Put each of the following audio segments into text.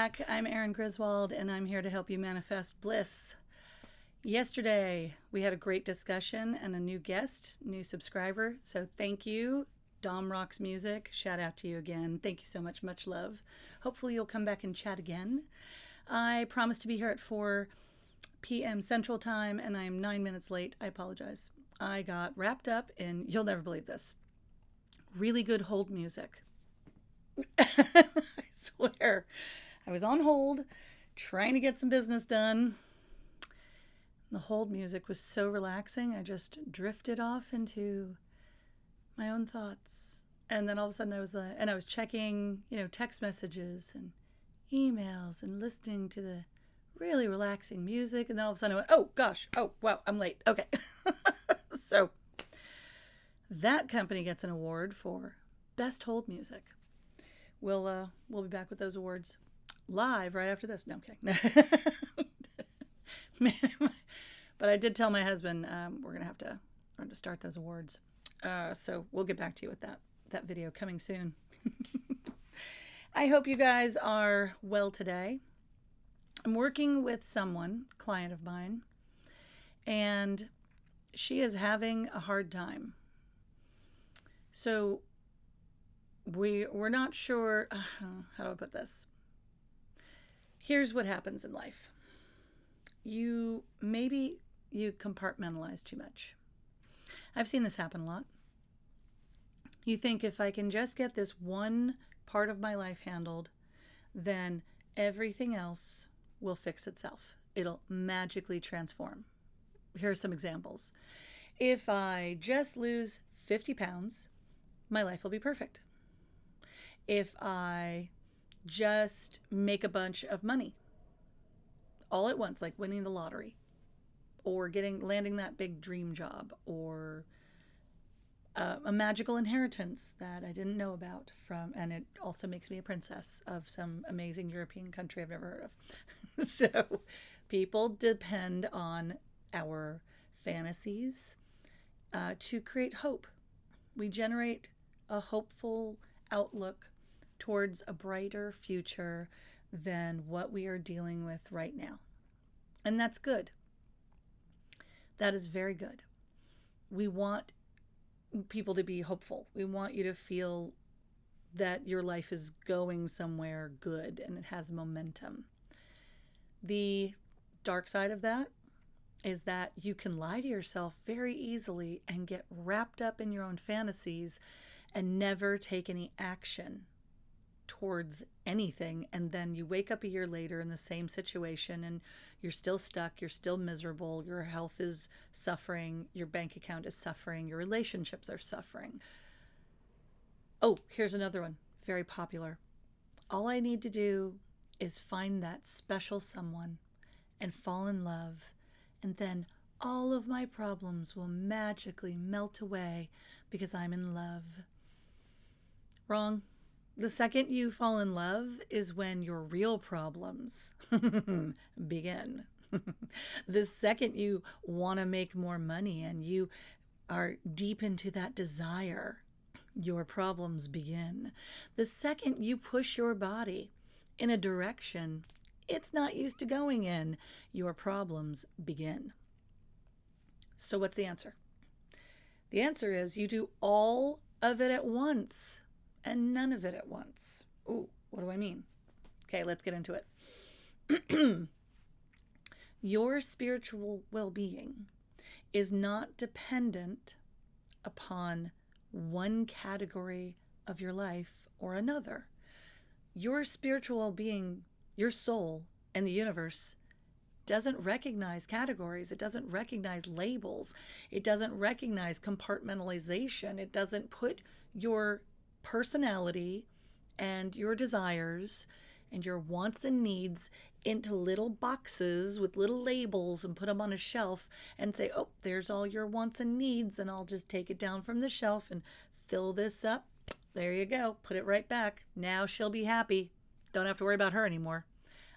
back. I'm Erin Griswold, and I'm here to help you manifest bliss. Yesterday, we had a great discussion and a new guest, new subscriber. So thank you, Dom Rocks Music. Shout out to you again. Thank you so much. Much love. Hopefully, you'll come back and chat again. I promised to be here at 4 p.m. Central Time, and I'm 9 minutes late. I apologize. I got wrapped up in, you'll never believe this, really good hold music. I swear. I was on hold trying to get some business done. The hold music was so relaxing. I just drifted off into my own thoughts. And then all of a sudden I was checking, text messages and emails and listening to the really relaxing music. And then all of a sudden I went, oh gosh, oh wow, I'm late. Okay. So that company gets an award for best hold music. We'll be back with those awards live right after this. No, I'm kidding. But I did tell my husband we're gonna have to start those awards. So we'll get back to you with that video coming soon. I hope you guys are well today. I'm working with someone, client of mine, and she is having a hard time. So we're not sure, how do I put this? Here's what happens in life. Maybe you compartmentalize too much. I've seen this happen a lot. You think if I can just get this one part of my life handled, then everything else will fix itself. It'll magically transform. Here are some examples. If I just lose 50 pounds, my life will be perfect. If I just make a bunch of money all at once, like winning the lottery or landing that big dream job or a magical inheritance that I didn't know about and it also makes me a princess of some amazing European country I've never heard of. So people depend on our fantasies to create hope. We generate a hopeful outlook towards a brighter future than what we are dealing with right now. And that's good. That is very good. We want people to be hopeful. We want you to feel that your life is going somewhere good and it has momentum. The dark side of that is that you can lie to yourself very easily and get wrapped up in your own fantasies and never take any action towards anything, and then you wake up a year later in the same situation and you're still stuck, you're still miserable, your health is suffering, your bank account is suffering, your relationships are suffering. Oh, here's another one, very popular. All I need to do is find that special someone and fall in love, and then all of my problems will magically melt away because I'm in love. Wrong. The second you fall in love is when your real problems begin. The second you want to make more money and you are deep into that desire, your problems begin. The second you push your body in a direction it's not used to going in, your problems begin. So what's the answer? The answer is you do all of it at once and none of it at once. Ooh, what do I mean? Okay, let's get into it. Your spiritual well-being is not dependent upon one category of your life or another. Your spiritual well-being, your soul, and the universe doesn't recognize categories. It doesn't recognize labels. It doesn't recognize compartmentalization. It doesn't put your personality and your desires and your wants and needs into little boxes with little labels and put them on a shelf and say, oh, there's all your wants and needs, and I'll just take it down from the shelf and fill this up. There you go. Put it right back. Now she'll be happy. Don't have to worry about her anymore.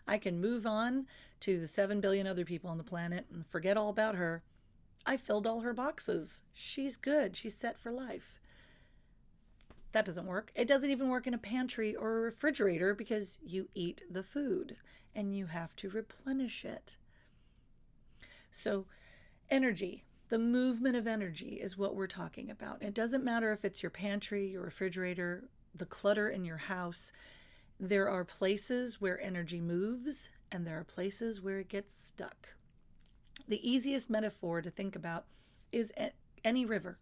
I can move on to the 7 billion other people on the planet and forget all about her. I filled all her boxes. She's good. She's set for life. That doesn't work. It doesn't even work in a pantry or a refrigerator because you eat the food and you have to replenish it. So, energy, the movement of energy is what we're talking about. It doesn't matter if it's your pantry, your refrigerator, the clutter in your house. There are places where energy moves and there are places where it gets stuck. The easiest metaphor to think about is any river.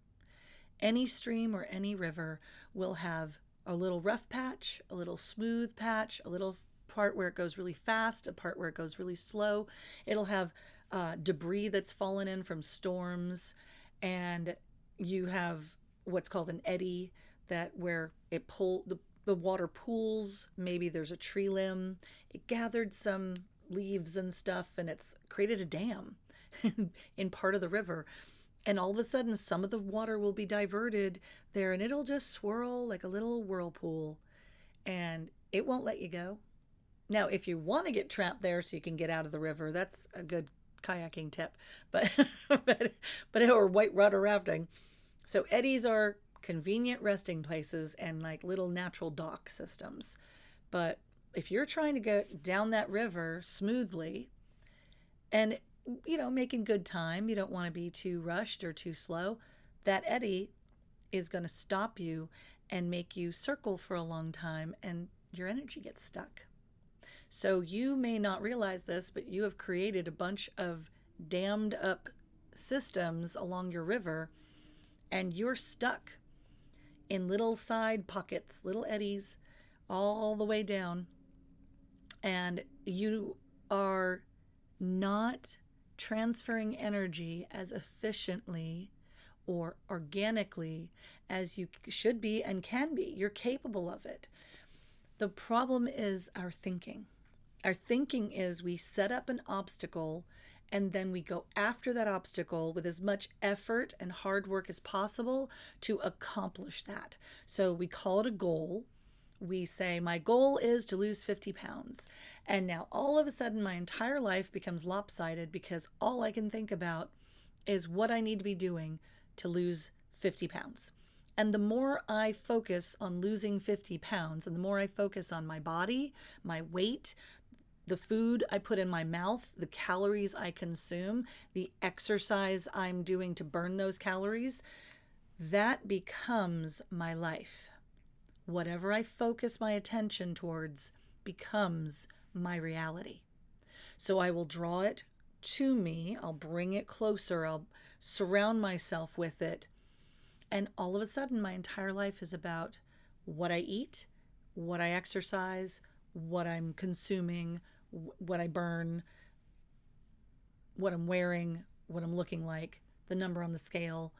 Any stream or any river will have a little rough patch, a little smooth patch, a little part where it goes really fast, a part where it goes really slow. It'll have debris that's fallen in from storms, and you have what's called an eddy, that where the water pools. Maybe there's a tree limb. It gathered some leaves and stuff, and it's created a dam in part of the river. And all of a sudden, some of the water will be diverted there, and it'll just swirl like a little whirlpool, and it won't let you go. Now, if you want to get trapped there so you can get out of the river, that's a good kayaking tip, but or white water rafting. So eddies are convenient resting places and like little natural dock systems. But if you're trying to go down that river smoothly and making good time, you don't want to be too rushed or too slow, that eddy is going to stop you and make you circle for a long time, and your energy gets stuck. So you may not realize this, but you have created a bunch of dammed up systems along your river, and you're stuck in little side pockets, little eddies all the way down, and you are not transferring energy as efficiently or organically as you should be and can be. You're capable of it. The problem is our thinking. Our thinking is we set up an obstacle and then we go after that obstacle with as much effort and hard work as possible to accomplish that. So we call it a goal. We say, my goal is to lose 50 pounds. And now all of a sudden my entire life becomes lopsided because all I can think about is what I need to be doing to lose 50 pounds. And the more I focus on losing 50 pounds and the more I focus on my body, my weight, the food I put in my mouth, the calories I consume, the exercise I'm doing to burn those calories, that becomes my life. Whatever I focus my attention towards becomes my reality. So I will draw it to me. I'll bring it closer. I'll surround myself with it. And all of a sudden, my entire life is about what I eat, what I exercise, what I'm consuming, what I burn, what I'm wearing, what I'm looking like, the number on the scale.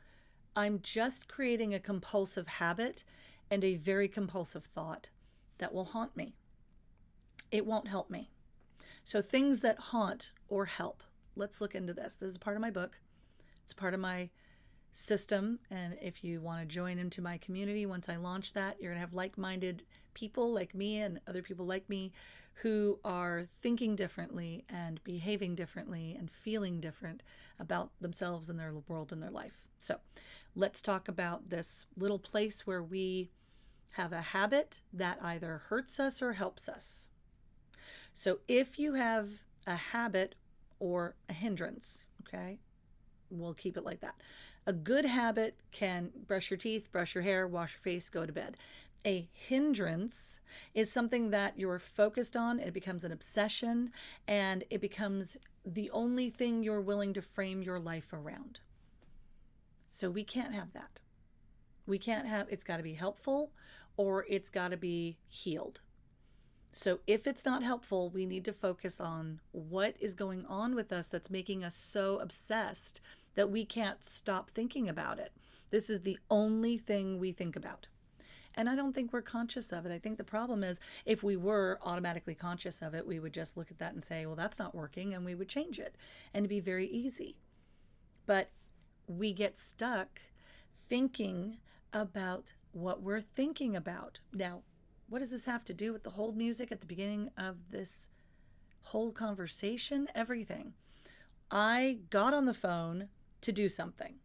I'm just creating a compulsive habit and a very compulsive thought that will haunt me. It won't help me. So things that haunt or help. Let's look into this. This is part of my book. It's part of my system. And if you want to join into my community, once I launch that, you're going to have like-minded people like me and other people like me who are thinking differently and behaving differently and feeling different about themselves and their world and their life. So let's talk about this little place where we have a habit that either hurts us or helps us. So if you have a habit or a hindrance, okay, we'll keep it like that. A good habit can brush your teeth, brush your hair, wash your face, go to bed. A hindrance is something that you're focused on. It becomes an obsession, and it becomes the only thing you're willing to frame your life around. So we can't have that. It's got to be helpful or it's got to be healed. So if it's not helpful, we need to focus on what is going on with us that's making us so obsessed that we can't stop thinking about it. This is the only thing we think about. And I don't think we're conscious of it. I think the problem is if we were automatically conscious of it, we would just look at that and say, well, that's not working, and we would change it. And it'd be very easy. But we get stuck thinking about what we're thinking about. Now, what does this have to do with the hold music at the beginning of this whole conversation? Everything. I got on the phone to do something.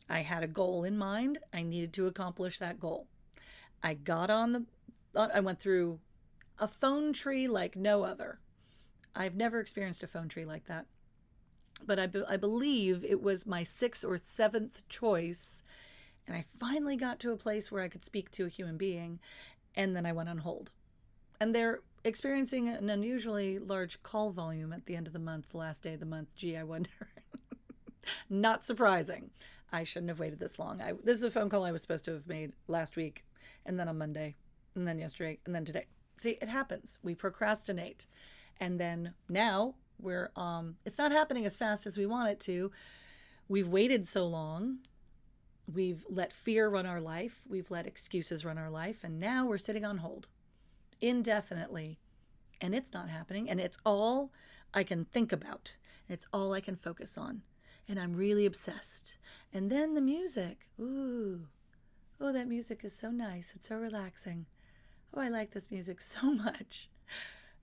I had a goal in mind. I needed to accomplish that goal. I got on I went through a phone tree like no other. I've never experienced a phone tree like that. But I believe it was my sixth or seventh choice. And I finally got to a place where I could speak to a human being. And then I went on hold. And they're experiencing an unusually large call volume at the end of the month, the last day of the month. Gee, I wonder. Not surprising. I shouldn't have waited this long. This is a phone call I was supposed to have made last week, and then on Monday, and then yesterday, and then today. See, it happens. We procrastinate. And then now it's not happening as fast as we want it to. We've waited so long. We've let fear run our life. We've let excuses run our life. And now we're sitting on hold indefinitely. And it's not happening. And it's all I can think about. It's all I can focus on. And I'm really obsessed. And then the music. Ooh. Oh, that music is so nice. It's so relaxing. Oh, I like this music so much.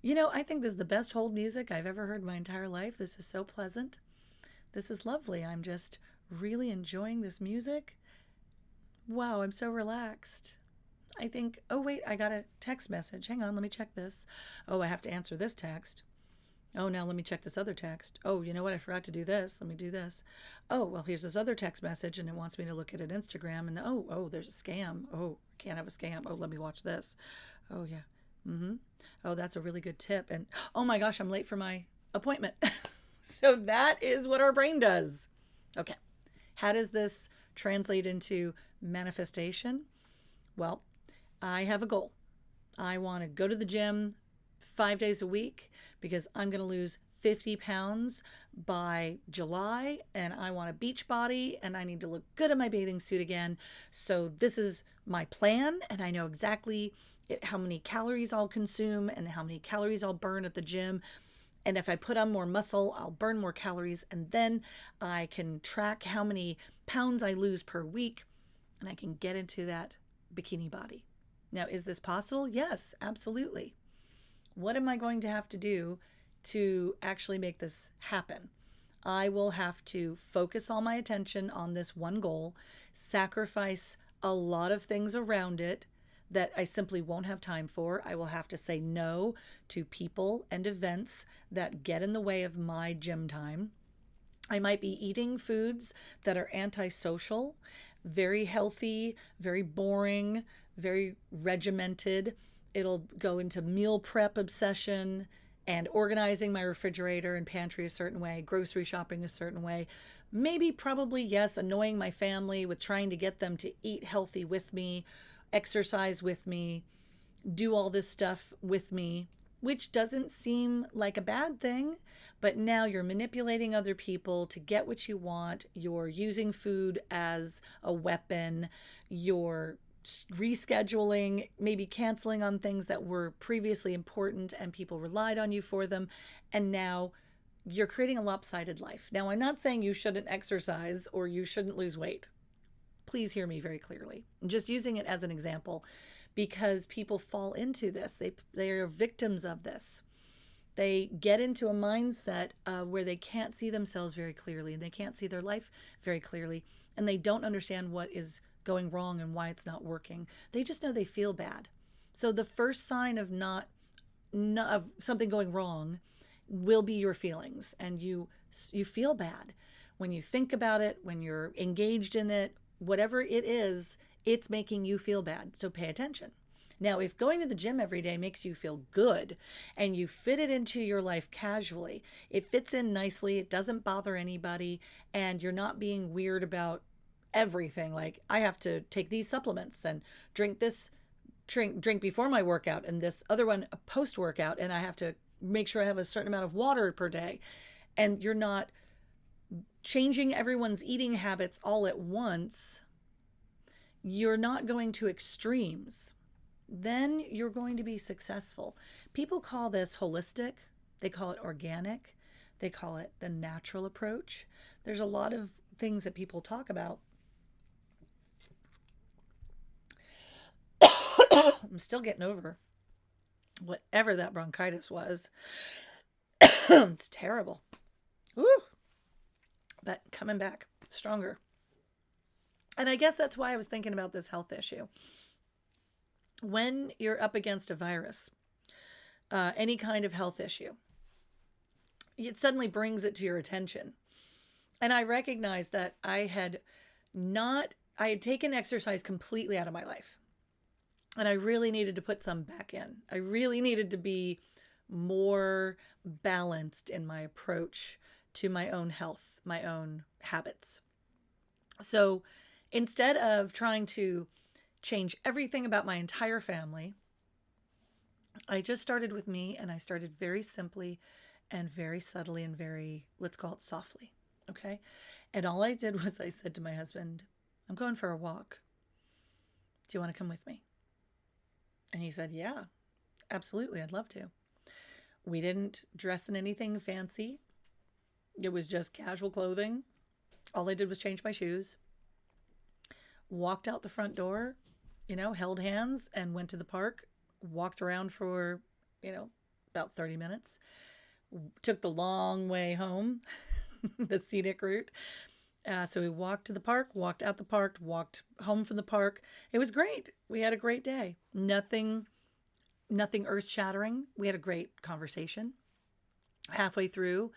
You know, I think this is the best hold music I've ever heard in my entire life. This is so pleasant. This is lovely. I'm just really enjoying this music. Wow, I'm so relaxed. I think, oh, wait, I got a text message. Hang on, let me check this. Oh, I have to answer this text. Oh, now let me check this other text. Oh, you know what? I forgot to do this. Let me do this. Oh, well, here's this other text message, and it wants me to look at it Instagram. And there's a scam. Oh, can't have a scam. Oh, let me watch this. Oh, yeah. Oh, that's a really good tip. And oh my gosh, I'm late for my appointment. So that is what our brain does. Okay. How does this translate into manifestation? Well, I have a goal. I want to go to the gym 5 days a week because I'm going to lose 50 pounds by July, and I want a beach body, and I need to look good in my bathing suit again. So this is my plan, and I know exactly how many calories I'll consume and how many calories I'll burn at the gym. And if I put on more muscle, I'll burn more calories, and then I can track how many pounds I lose per week, and I can get into that bikini body. Now, is this possible? Yes, absolutely. What am I going to have to do to actually make this happen? I will have to focus all my attention on this one goal, sacrifice a lot of things around it that I simply won't have time for. I will have to say no to people and events that get in the way of my gym time. I might be eating foods that are antisocial, very healthy, very boring, very regimented. It'll go into meal prep obsession and organizing my refrigerator and pantry a certain way, grocery shopping a certain way. Maybe, probably, yes, annoying my family with trying to get them to eat healthy with me, exercise with me, do all this stuff with me, which doesn't seem like a bad thing, but now you're manipulating other people to get what you want. You're using food as a weapon. You're rescheduling, maybe canceling on things that were previously important and people relied on you for them. And now you're creating a lopsided life. Now, I'm not saying you shouldn't exercise or you shouldn't lose weight. Please hear me very clearly. I'm just using it as an example because people fall into this. They are victims of this. They get into a mindset where they can't see themselves very clearly and they can't see their life very clearly, and they don't understand what is going wrong and why it's not working. They just know they feel bad. So the first sign of of something going wrong will be your feelings, and you feel bad when you think about it, when you're engaged in it. Whatever it is, it's making you feel bad. So pay attention. Now, if going to the gym every day makes you feel good and you fit it into your life casually, it fits in nicely, it doesn't bother anybody, and you're not being weird about everything. Like, I have to take these supplements and drink this drink before my workout and this other one post workout, and I have to make sure I have a certain amount of water per day. And you're not changing everyone's eating habits all at once. You're not going to extremes. Then you're going to be successful. People call this holistic. They call it organic. They call it the natural approach. There's a lot of things that people talk about. I'm still getting over whatever that bronchitis was. It's terrible. Woo! But coming back stronger. And I guess that's why I was thinking about this health issue. When you're up against a virus, any kind of health issue, it suddenly brings it to your attention. And I recognized that I had taken exercise completely out of my life. And I really needed to put some back in. I really needed to be more balanced in my approach to my own health, my own habits. So instead of trying to change everything about my entire family, I just started with me, and I started very simply and very subtly and very, let's call it softly. Okay. And all I did was I said to my husband, I'm going for a walk. Do you want to come with me? And he said, yeah, absolutely. I'd love to. We didn't dress in anything fancy. It was just casual clothing. All I did was change my shoes, walked out the front door, held hands and went to the park, walked around for, about 30 minutes, took the long way home, the scenic route. So we walked to the park, walked out the park, walked home from the park. It was great. We had a great day. Nothing earth shattering. We had a great conversation. Halfway through,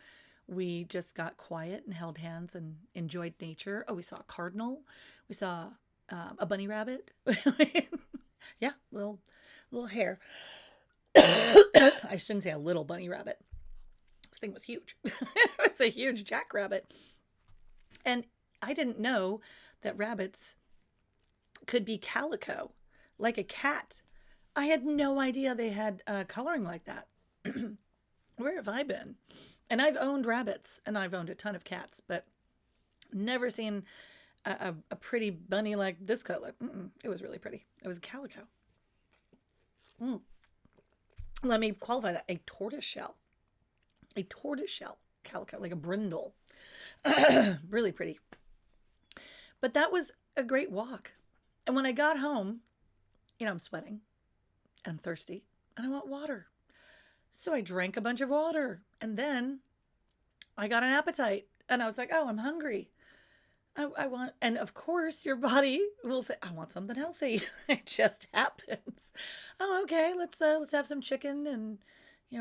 we just got quiet and held hands and enjoyed nature. Oh, we saw a cardinal. We saw a bunny rabbit. Yeah, little hair. I shouldn't say a little bunny rabbit. This thing was huge. It was a huge jackrabbit. And I didn't know that rabbits could be calico, like a cat. I had no idea they had coloring like that. Where have I been? And I've owned rabbits, and I've owned a ton of cats, but never seen a pretty bunny like this color. It was really pretty. It was calico. Let me qualify that. A tortoiseshell calico, like a brindle. Really pretty. But that was a great walk. And when I got home, I'm sweating, and I'm thirsty, and I want water. So I drank a bunch of water, and then I got an appetite, and I was like, oh, I'm hungry. I want, and of course your body will say, I want something healthy. It just happens. Oh, okay, let's have some chicken and,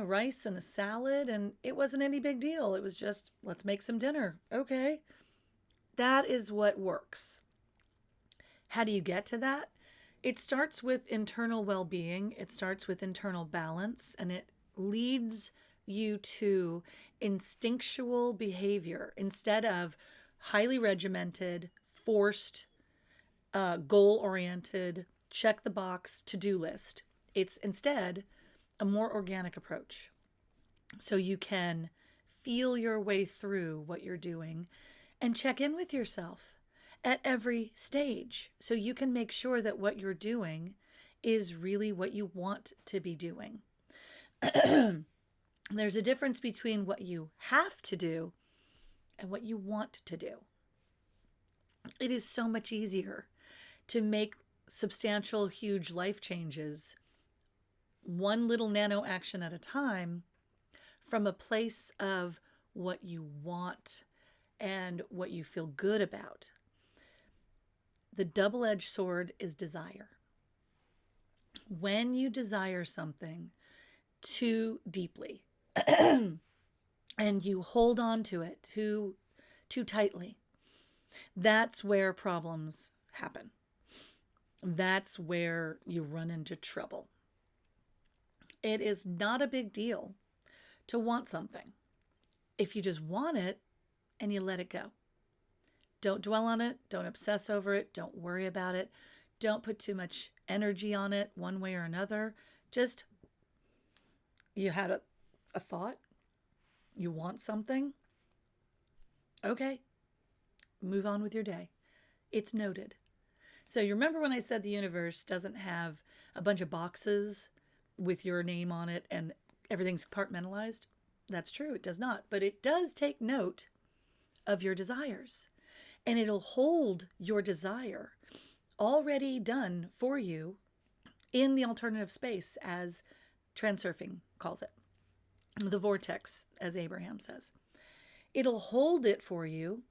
rice and a salad. And it wasn't any big deal. It was just, let's make some dinner. Okay. That is what works. How do you get to that? It starts with internal well-being. It starts with internal balance, and it leads you to instinctual behavior instead of highly regimented, forced, goal-oriented, check the box to-do list. It's instead a more organic approach. So you can feel your way through what you're doing and check in with yourself at every stage so you can make sure that what you're doing is really what you want to be doing. There's a difference between what you have to do and what you want to do. It is so much easier to make substantial, huge life changes, one little nano action at a time, from a place of what you want and what you feel good about. The double-edged sword is desire. When you desire something too deeply and you hold on to it too tightly, that's where problems happen. That's where you run into trouble. It is not a big deal to want something if you just want it and you let it go. Don't dwell on it. Don't obsess over it. Don't worry about it. Don't put too much energy on it one way or another. Just, you had a thought. You want something. Okay. Move on with your day. It's noted. So you remember when I said the universe doesn't have a bunch of boxes with your name on it and everything's compartmentalized? That's true. It does not. But it does take note of your desires. And it'll hold your desire already done for you in the alternative space, as transurfing calls it. The vortex, as Abraham says. It'll hold it for you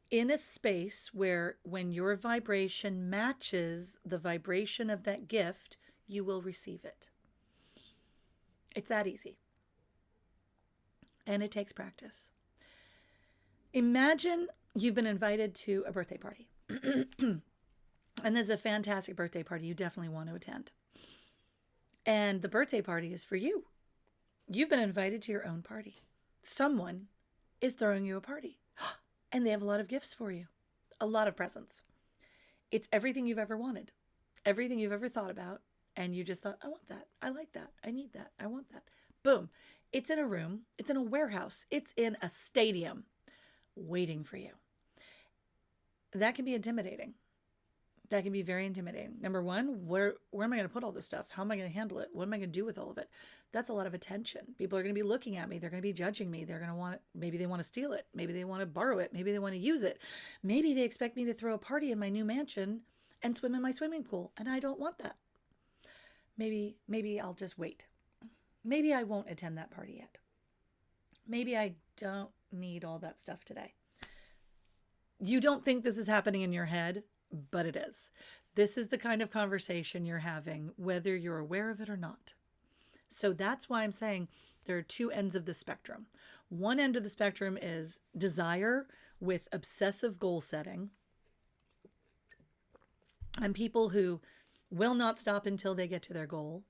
in a space where when your vibration matches the vibration of that gift, you will receive it. It's that easy. And it takes practice. Imagine you've been invited to a birthday party. And there's a fantastic birthday party you definitely want to attend. And the birthday party is for you. You've been invited to your own party. Someone is throwing you a party. And they have a lot of gifts for you. A lot of presents. It's everything you've ever wanted. Everything you've ever thought about. And you just thought, I want that. I like that. I need that. I want that. Boom. It's in a room. It's in a warehouse. It's in a stadium waiting for you. That can be intimidating. That can be very intimidating. Number one, where am I going to put all this stuff? How am I going to handle it? What am I going to do with all of it? That's a lot of attention. People are going to be looking at me. They're going to be judging me. They're going to want it. Maybe they want to steal it. Maybe they want to borrow it. Maybe they want to use it. Maybe they expect me to throw a party in my new mansion and swim in my swimming pool. And I don't want that. Maybe I'll just wait. Maybe I won't attend that party yet. Maybe I don't need all that stuff today. You don't think this is happening in your head, but it is. This is the kind of conversation you're having, whether you're aware of it or not. So that's why I'm saying there are two ends of the spectrum. One end of the spectrum is desire with obsessive goal setting, and people who will not stop until they get to their goal.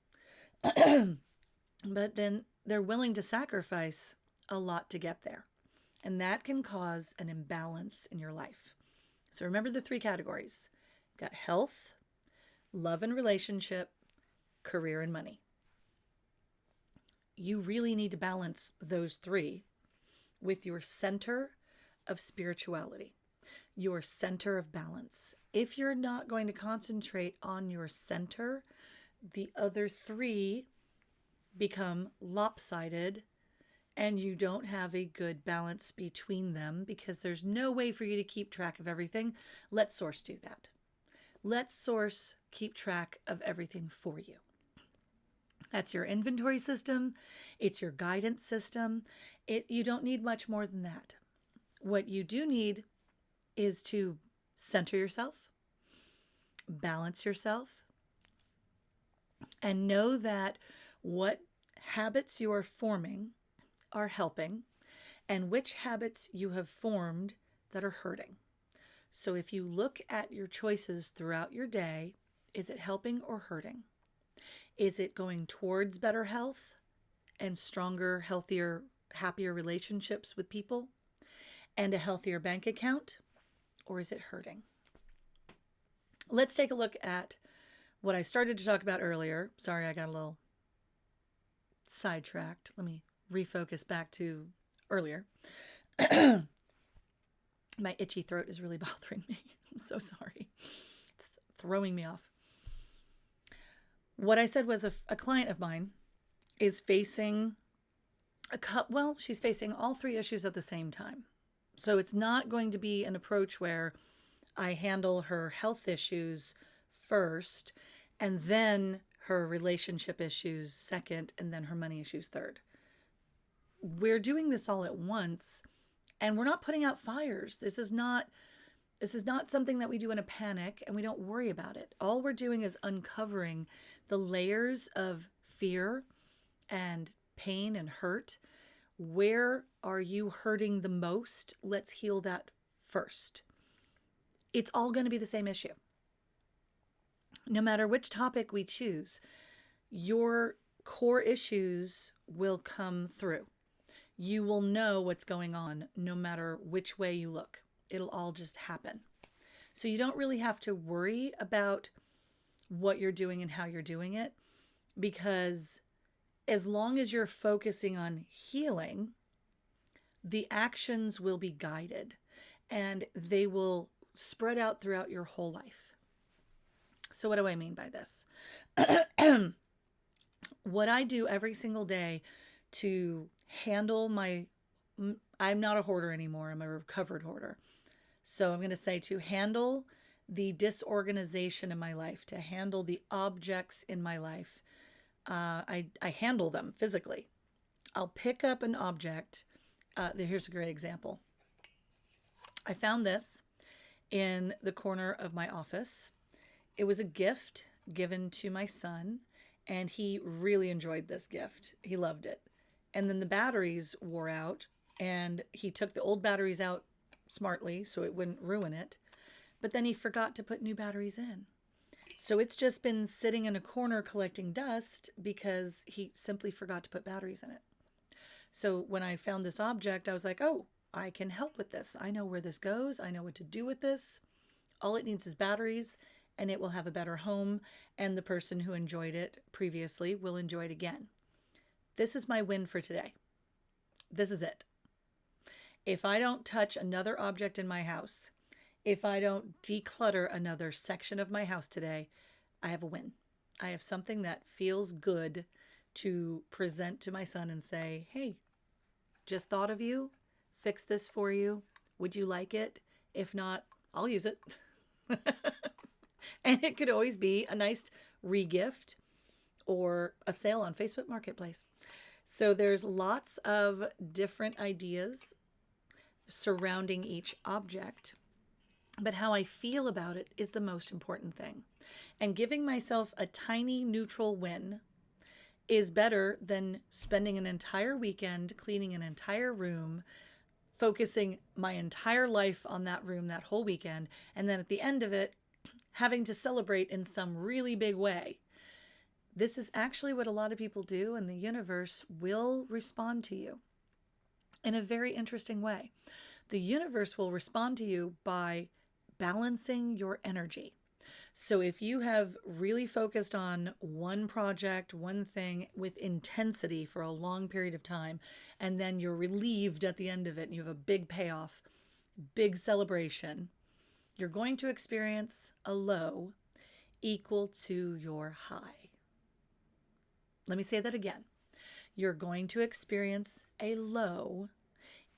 But then they're willing to sacrifice a lot to get there. And that can cause an imbalance in your life. So remember the three categories. You've got health, love and relationship, career and money. You really need to balance those three with your center of spirituality, your center of balance. If you're not going to concentrate on your center, the other three become lopsided and you don't have a good balance between them because there's no way for you to keep track of everything. Let Source do that. Let Source keep track of everything for you. That's your inventory system. It's your guidance system. You don't need much more than that. What you do need is to center yourself, balance yourself, and know that what habits you are forming are helping and which habits you have formed that are hurting. So if you look at your choices throughout your day, is it helping or hurting? Is it going towards better health and stronger, healthier, happier relationships with people and a healthier bank account? Or is it hurting? Let's take a look at what I started to talk about earlier. Sorry, I got a little sidetracked. Let me refocus back to earlier. My itchy throat is really bothering me. I'm so sorry. It's throwing me off. What I said was a client of mine is facing she's facing all three issues at the same time. So it's not going to be an approach where I handle her health issues first and then her relationship issues second and then her money issues third. We're doing this all at once and we're not putting out fires. This is not something that we do in a panic and we don't worry about it. All we're doing is uncovering the layers of fear and pain and hurt. Where are you hurting the most? Let's heal that first. It's all going to be the same issue. No matter which topic we choose, your core issues will come through. You will know what's going on no matter which way you look. It'll all just happen. So you don't really have to worry about what you're doing and how you're doing it, because as long as you're focusing on healing, the actions will be guided and they will spread out throughout your whole life. So what do I mean by this? What I do every single day to handle I'm not a hoarder anymore. I'm a recovered hoarder. So I'm going to say to handle the disorganization in my life, to handle the objects in my life, I handle them physically. I'll pick up an object. Here's a great example. I found this in the corner of my office. It was a gift given to my son, and he really enjoyed this gift. He loved it. And then the batteries wore out, and he took the old batteries out smartly so it wouldn't ruin it. But then he forgot to put new batteries in. So it's just been sitting in a corner collecting dust because he simply forgot to put batteries in it. So when I found this object, I was like, oh, I can help with this. I know where this goes. I know what to do with this. All it needs is batteries, and it will have a better home, and the person who enjoyed it previously will enjoy it again. This is my win for today. This is it. If I don't touch another object in my house, if I don't declutter another section of my house today, I have a win. I have something that feels good to present to my son and say, hey, just thought of you, fix this for you. Would you like it? If not, I'll use it. And it could always be a nice regift or a sale on Facebook Marketplace. So there's lots of different ideas surrounding each object, but how I feel about it is the most important thing. And giving myself a tiny neutral win is better than spending an entire weekend cleaning an entire room, focusing my entire life on that room that whole weekend, and then at the end of it, having to celebrate in some really big way. This is actually what a lot of people do, and the universe will respond to you in a very interesting way. The universe will respond to you by balancing your energy. So if you have really focused on one project, one thing with intensity for a long period of time, and then you're relieved at the end of it and you have a big payoff, big celebration, you're going to experience a low equal to your high. Let me say that again. You're going to experience a low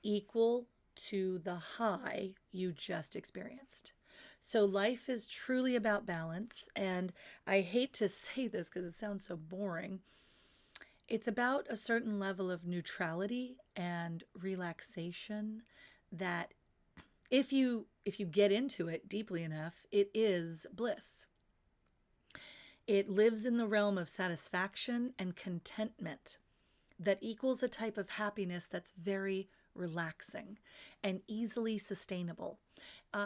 equal to the high you just experienced. So life is truly about balance. And I hate to say this because it sounds so boring. It's about a certain level of neutrality and relaxation that if you get into it deeply enough, it is bliss. It lives in the realm of satisfaction and contentment that equals a type of happiness that's very relaxing and easily sustainable.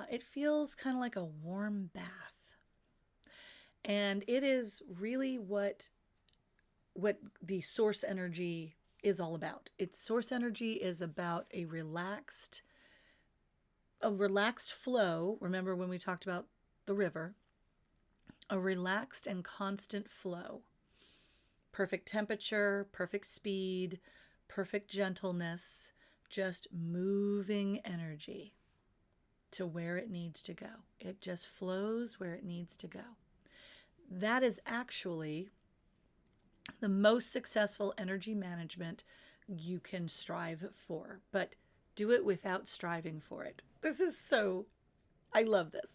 It feels kind of like a warm bath. And it is really what the source energy is all about. Source energy is about a relaxed flow. Remember when we talked about the river? A relaxed and constant flow. Perfect temperature, perfect speed, perfect gentleness, just moving energy to where it needs to go. It just flows where it needs to go. That is actually the most successful energy management you can strive for, but do it without striving for it. I love this.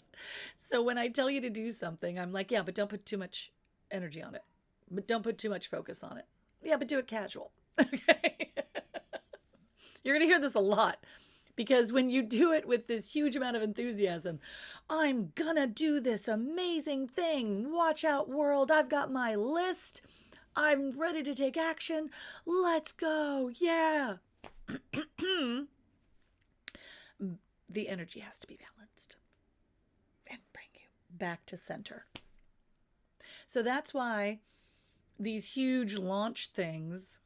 So when I tell you to do something, I'm like, yeah, but don't put too much energy on it. But don't put too much focus on it. Yeah, but do it casual. Okay. You're going to hear this a lot because when you do it with this huge amount of enthusiasm, I'm going to do this amazing thing. Watch out, world. I've got my list. I'm ready to take action. Let's go. Yeah. The energy has to be balanced and bring you back to center. So that's why these huge launch things,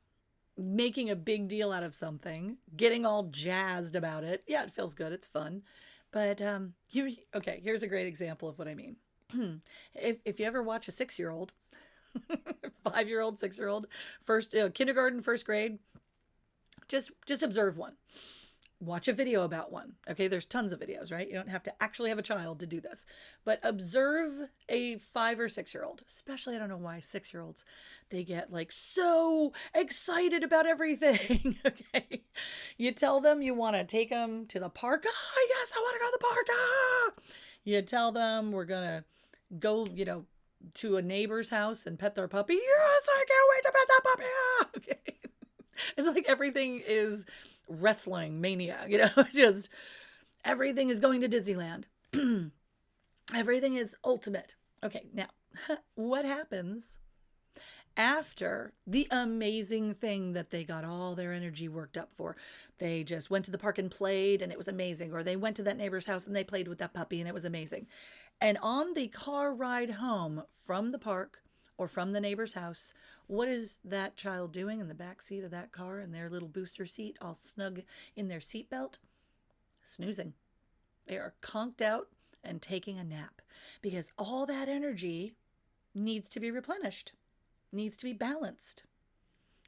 making a big deal out of something, getting all jazzed about it. Yeah, it feels good. It's fun. But here's a great example of what I mean. If you ever watch a 6-year-old, 5-year-old, 6-year-old, kindergarten, first grade, just observe one. Watch a video about one. Okay, there's tons of videos, right? You don't have to actually have a child to do this. But observe a 5 or 6-year-old, especially, I don't know why 6-year-olds, they get like so excited about everything. Okay. You tell them you want to take them to the park. Oh, yes, I want to go to the park. Ah! You tell them we're going to go, to a neighbor's house and pet their puppy. Yes, I can't wait to pet that puppy. Ah! Okay. It's like everything is wrestling mania, just everything is going to Disneyland. Everything is ultimate. Okay, now what happens after the amazing thing that they got all their energy worked up for. They just went to the park and played and it was amazing. Or they went to that neighbor's house and they played with that puppy and it was amazing. And on the car ride home from the park or from the neighbor's house, what is that child doing in the back seat of that car in their little booster seat, all snug in their seatbelt? Snoozing. They are conked out and taking a nap because all that energy needs to be replenished, needs to be balanced.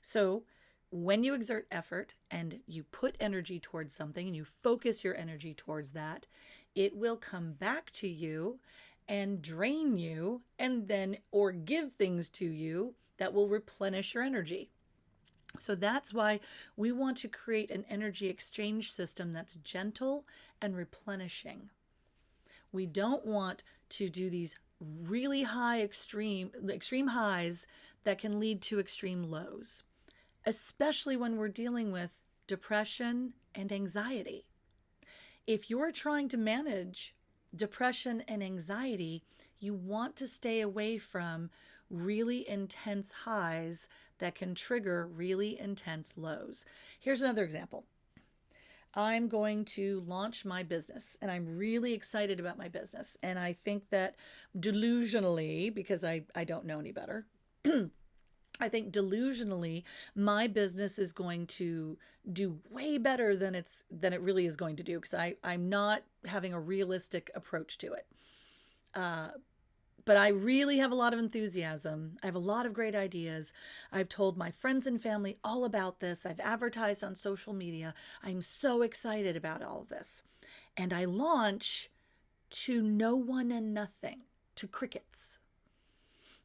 So when you exert effort and you put energy towards something and you focus your energy towards that, it will come back to you and drain you and then or give things to you that will replenish your energy. So that's why we want to create an energy exchange system that's gentle and replenishing. We don't want to do these really high extreme highs that can lead to extreme lows, especially when we're dealing with depression and anxiety. If you're trying to manage depression and anxiety, you want to stay away from really intense highs that can trigger really intense lows. Here's another example. I'm going to launch my business and I'm really excited about my business. And I think that delusionally, because I don't know any better, I think delusionally, my business is going to do way better than it really is going to do because I'm not having a realistic approach to it. But I really have a lot of enthusiasm. I have a lot of great ideas. I've told my friends and family all about this. I've advertised on social media. I'm so excited about all of this. And I launch to no one and nothing, to crickets.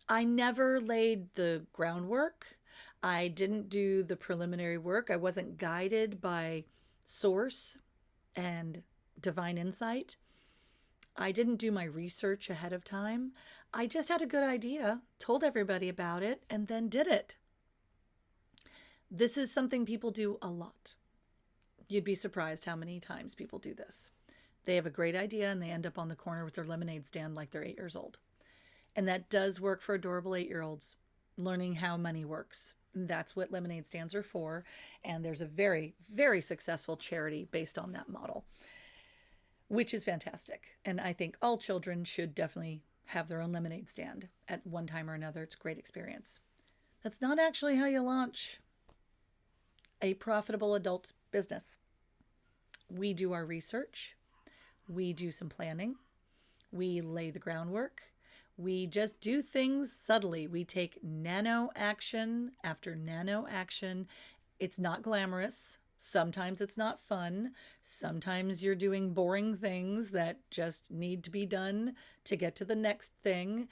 I never laid the groundwork. I didn't do the preliminary work. I wasn't guided by source and divine insight. I didn't do my research ahead of time. I just had a good idea, told everybody about it, and then did it. This is something people do a lot. You'd be surprised how many times people do this. They have a great idea and they end up on the corner with their lemonade stand like they're 8 years old. And that does work for adorable 8-year-olds, learning how money works. That's what lemonade stands are for. And there's a very, very successful charity based on that model, which is fantastic. And I think all children should definitely have their own lemonade stand at one time or another. It's a great experience. That's not actually how you launch a profitable adult business. We do our research. We do some planning. We lay the groundwork. We just do things subtly. We take nano action after nano action. It's not glamorous. Sometimes it's not fun. Sometimes you're doing boring things that just need to be done to get to the next thing.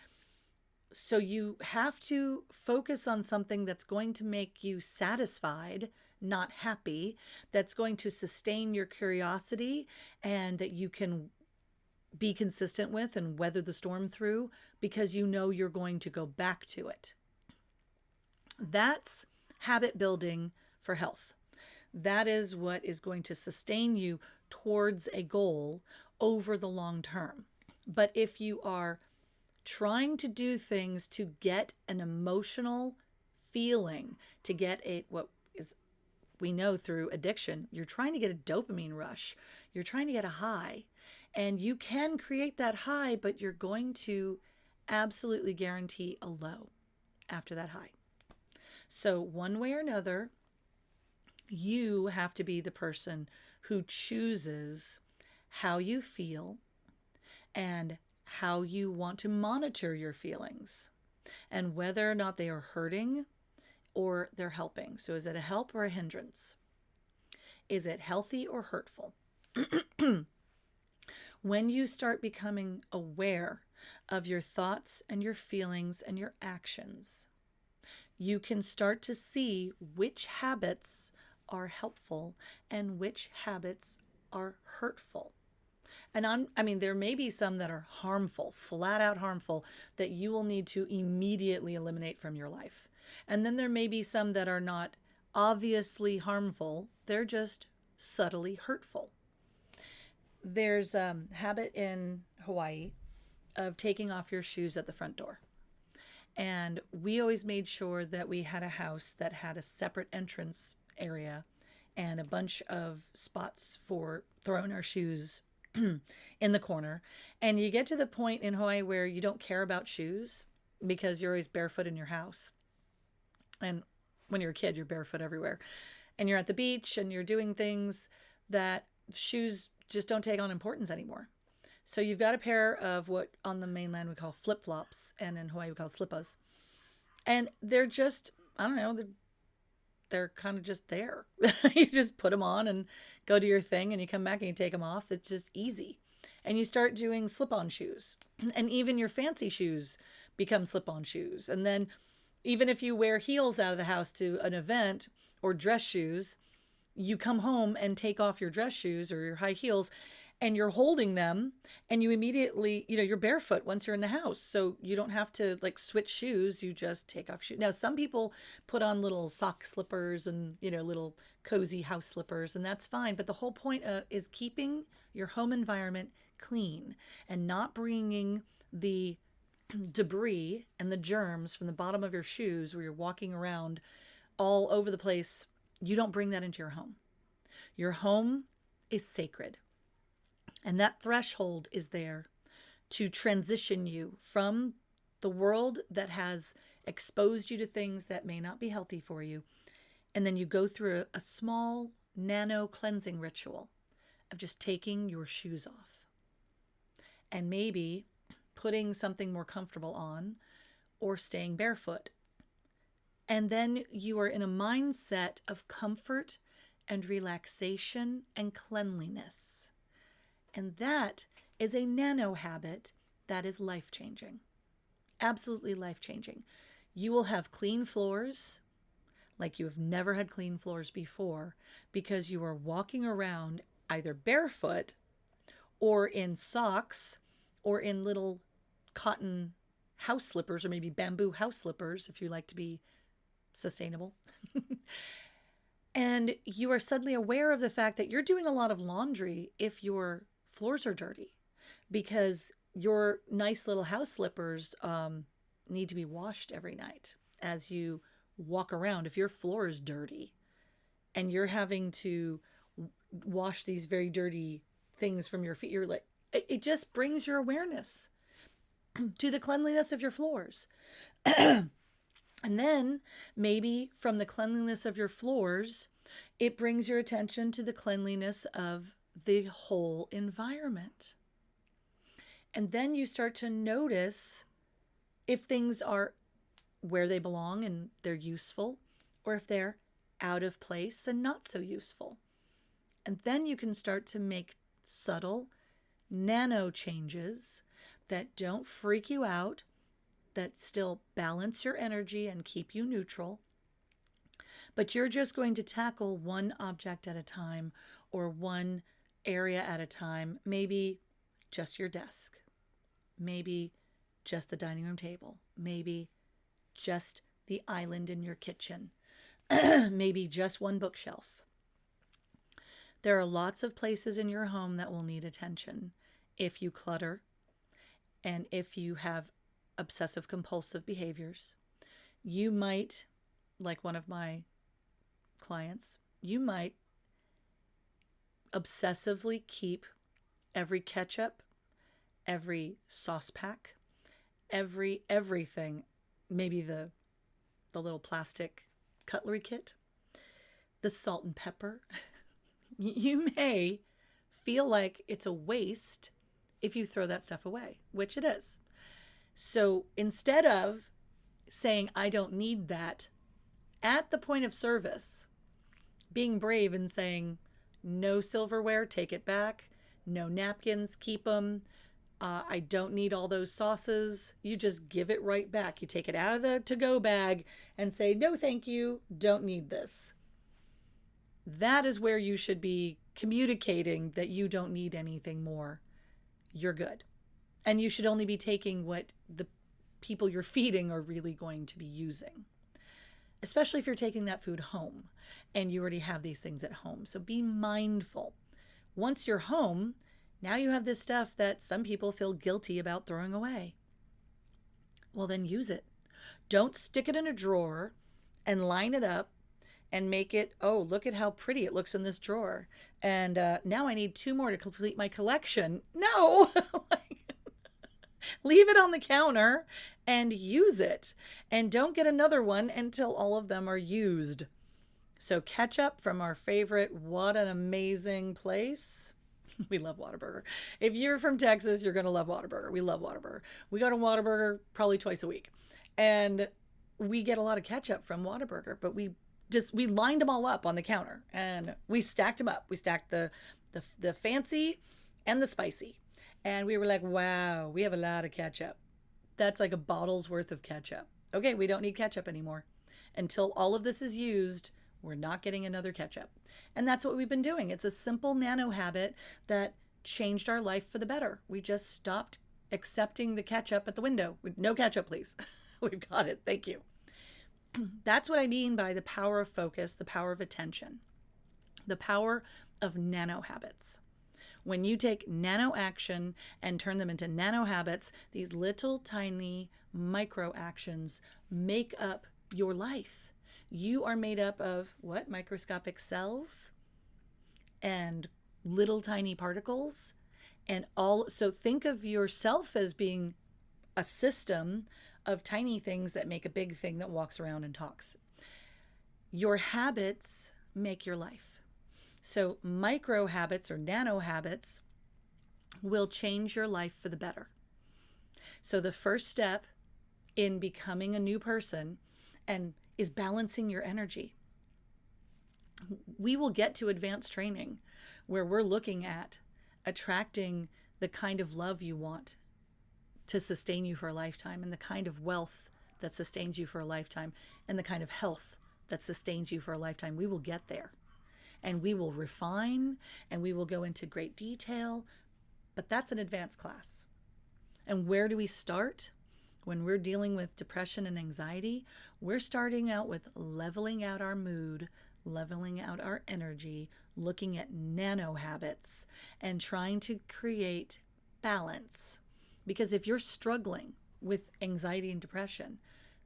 So you have to focus on something that's going to make you satisfied, not happy, that's going to sustain your curiosity and that you can be consistent with and weather the storm through because you know you're going to go back to it. That's habit building for health. That is what is going to sustain you towards a goal over the long term. But if you are trying to do things to get an emotional feeling, to get what is we know through addiction, you're trying to get a dopamine rush. You're trying to get a high. And you can create that high, but you're going to absolutely guarantee a low after that high. So one way or another, you have to be the person who chooses how you feel and how you want to monitor your feelings and whether or not they are hurting or they're helping. So is it a help or a hindrance? Is it healthy or hurtful? When you start becoming aware of your thoughts and your feelings and your actions, you can start to see which habits are helpful and which habits are hurtful. And there may be some that are harmful, flat out harmful, that you will need to immediately eliminate from your life. And then there may be some that are not obviously harmful, they're just subtly hurtful. There's a habit in Hawaii of taking off your shoes at the front door. And we always made sure that we had a house that had a separate entrance area and a bunch of spots for throwing our shoes in the corner. And you get to the point in Hawaii where you don't care about shoes because you're always barefoot in your house. And when you're a kid, you're barefoot everywhere. And you're at the beach and you're doing things that shoes just don't take on importance anymore. So you've got a pair of what on the mainland we call flip-flops, and in Hawaii we call slippas. And they're just, I don't know, they're kind of just there. You just put them on and go do your thing, and you come back and you take them off. It's just easy. And you start doing slip-on shoes. And even your fancy shoes become slip-on shoes. And then even if you wear heels out of the house to an event or dress shoes, you come home and take off your dress shoes or your high heels and you're holding them and you immediately, you're barefoot once you're in the house. So you don't have to like switch shoes. You just take off shoes. Now, some people put on little sock slippers and, little cozy house slippers, and that's fine. But the whole point is keeping your home environment clean and not bringing the debris and the germs from the bottom of your shoes where you're walking around all over the place. You don't bring that into your home. Your home is sacred. And that threshold is there to transition you from the world that has exposed you to things that may not be healthy for you. And then you go through a small nano cleansing ritual of just taking your shoes off. And maybe putting something more comfortable on or staying barefoot. And then you are in a mindset of comfort and relaxation and cleanliness. And that is a nano habit that is life-changing. Absolutely life-changing. You will have clean floors like you have never had clean floors before because you are walking around either barefoot or in socks or in little cotton house slippers or maybe bamboo house slippers if you like to be sustainable. And you are suddenly aware of the fact that you're doing a lot of laundry if your floors are dirty because your nice little house slippers need to be washed every night as you walk around. If your floor is dirty and you're having to wash these very dirty things from your feet, you're like, it just brings your awareness to the cleanliness of your floors. And then maybe from the cleanliness of your floors, it brings your attention to the cleanliness of the whole environment. And then you start to notice if things are where they belong and they're useful, or if they're out of place and not so useful. And then you can start to make subtle nano changes that don't freak you out, that still balance your energy and keep you neutral. But you're just going to tackle one object at a time or one area at a time, maybe just your desk, maybe just the dining room table, maybe just the island in your kitchen, maybe just one bookshelf. There are lots of places in your home that will need attention if you clutter and if you have obsessive compulsive behaviors. You might, like one of my clients, you might obsessively keep every ketchup, every sauce pack, everything, maybe the little plastic cutlery kit, the salt and pepper. You may feel like it's a waste if you throw that stuff away, which it is. So instead of saying, I don't need that, at the point of service, being brave and saying, no silverware, take it back. No napkins, keep them. I don't need all those sauces. You just give it right back. You take it out of the to-go bag and say, no, thank you. Don't need this. That is where you should be communicating that you don't need anything more. You're good. And you should only be taking what the people you're feeding are really going to be using, especially if you're taking that food home and you already have these things at home. So be mindful. Once you're home, now you have this stuff that some people feel guilty about throwing away. Well, then use it. Don't stick it in a drawer and line it up and make it, oh, look at how pretty it looks in this drawer. And now I need 2 more to complete my collection. No, like, leave it on the counter and use it. And don't get another one until all of them are used. So ketchup from our favorite What an Amazing Place. We love Whataburger. If you're from Texas, you're going to love Whataburger. We love Whataburger. We go to Whataburger probably twice a week. And we get a lot of ketchup from Whataburger, but we lined them all up on the counter and we stacked them up. We stacked the fancy and the spicy. And we were like, wow, we have a lot of ketchup. That's like a bottle's worth of ketchup. Okay, we don't need ketchup anymore. Until all of this is used, we're not getting another ketchup. And that's what we've been doing. It's a simple nano habit that changed our life for the better. We just stopped accepting the ketchup at the window. No ketchup, please. We've got it. Thank you. That's what I mean by the power of focus, the power of attention, the power of nano habits. When you take nano action and turn them into nano habits, these little tiny micro actions make up your life. You are made up of what? Microscopic cells and little tiny particles and all. So think of yourself as being a system of tiny things that make a big thing that walks around and talks. Your habits make your life. So micro habits or nano habits will change your life for the better. So the first step in becoming a new person and is balancing your energy. We will get to advanced training where we're looking at attracting the kind of love you want to sustain you for a lifetime, and the kind of wealth that sustains you for a lifetime, and the kind of health that sustains you for a lifetime. We will get there, and we will refine, and we will go into great detail, but that's an advanced class. And where do we start? When we're dealing with depression and anxiety, we're starting out with leveling out our mood, leveling out our energy, looking at nano habits, and trying to create balance. Because if you're struggling with anxiety and depression,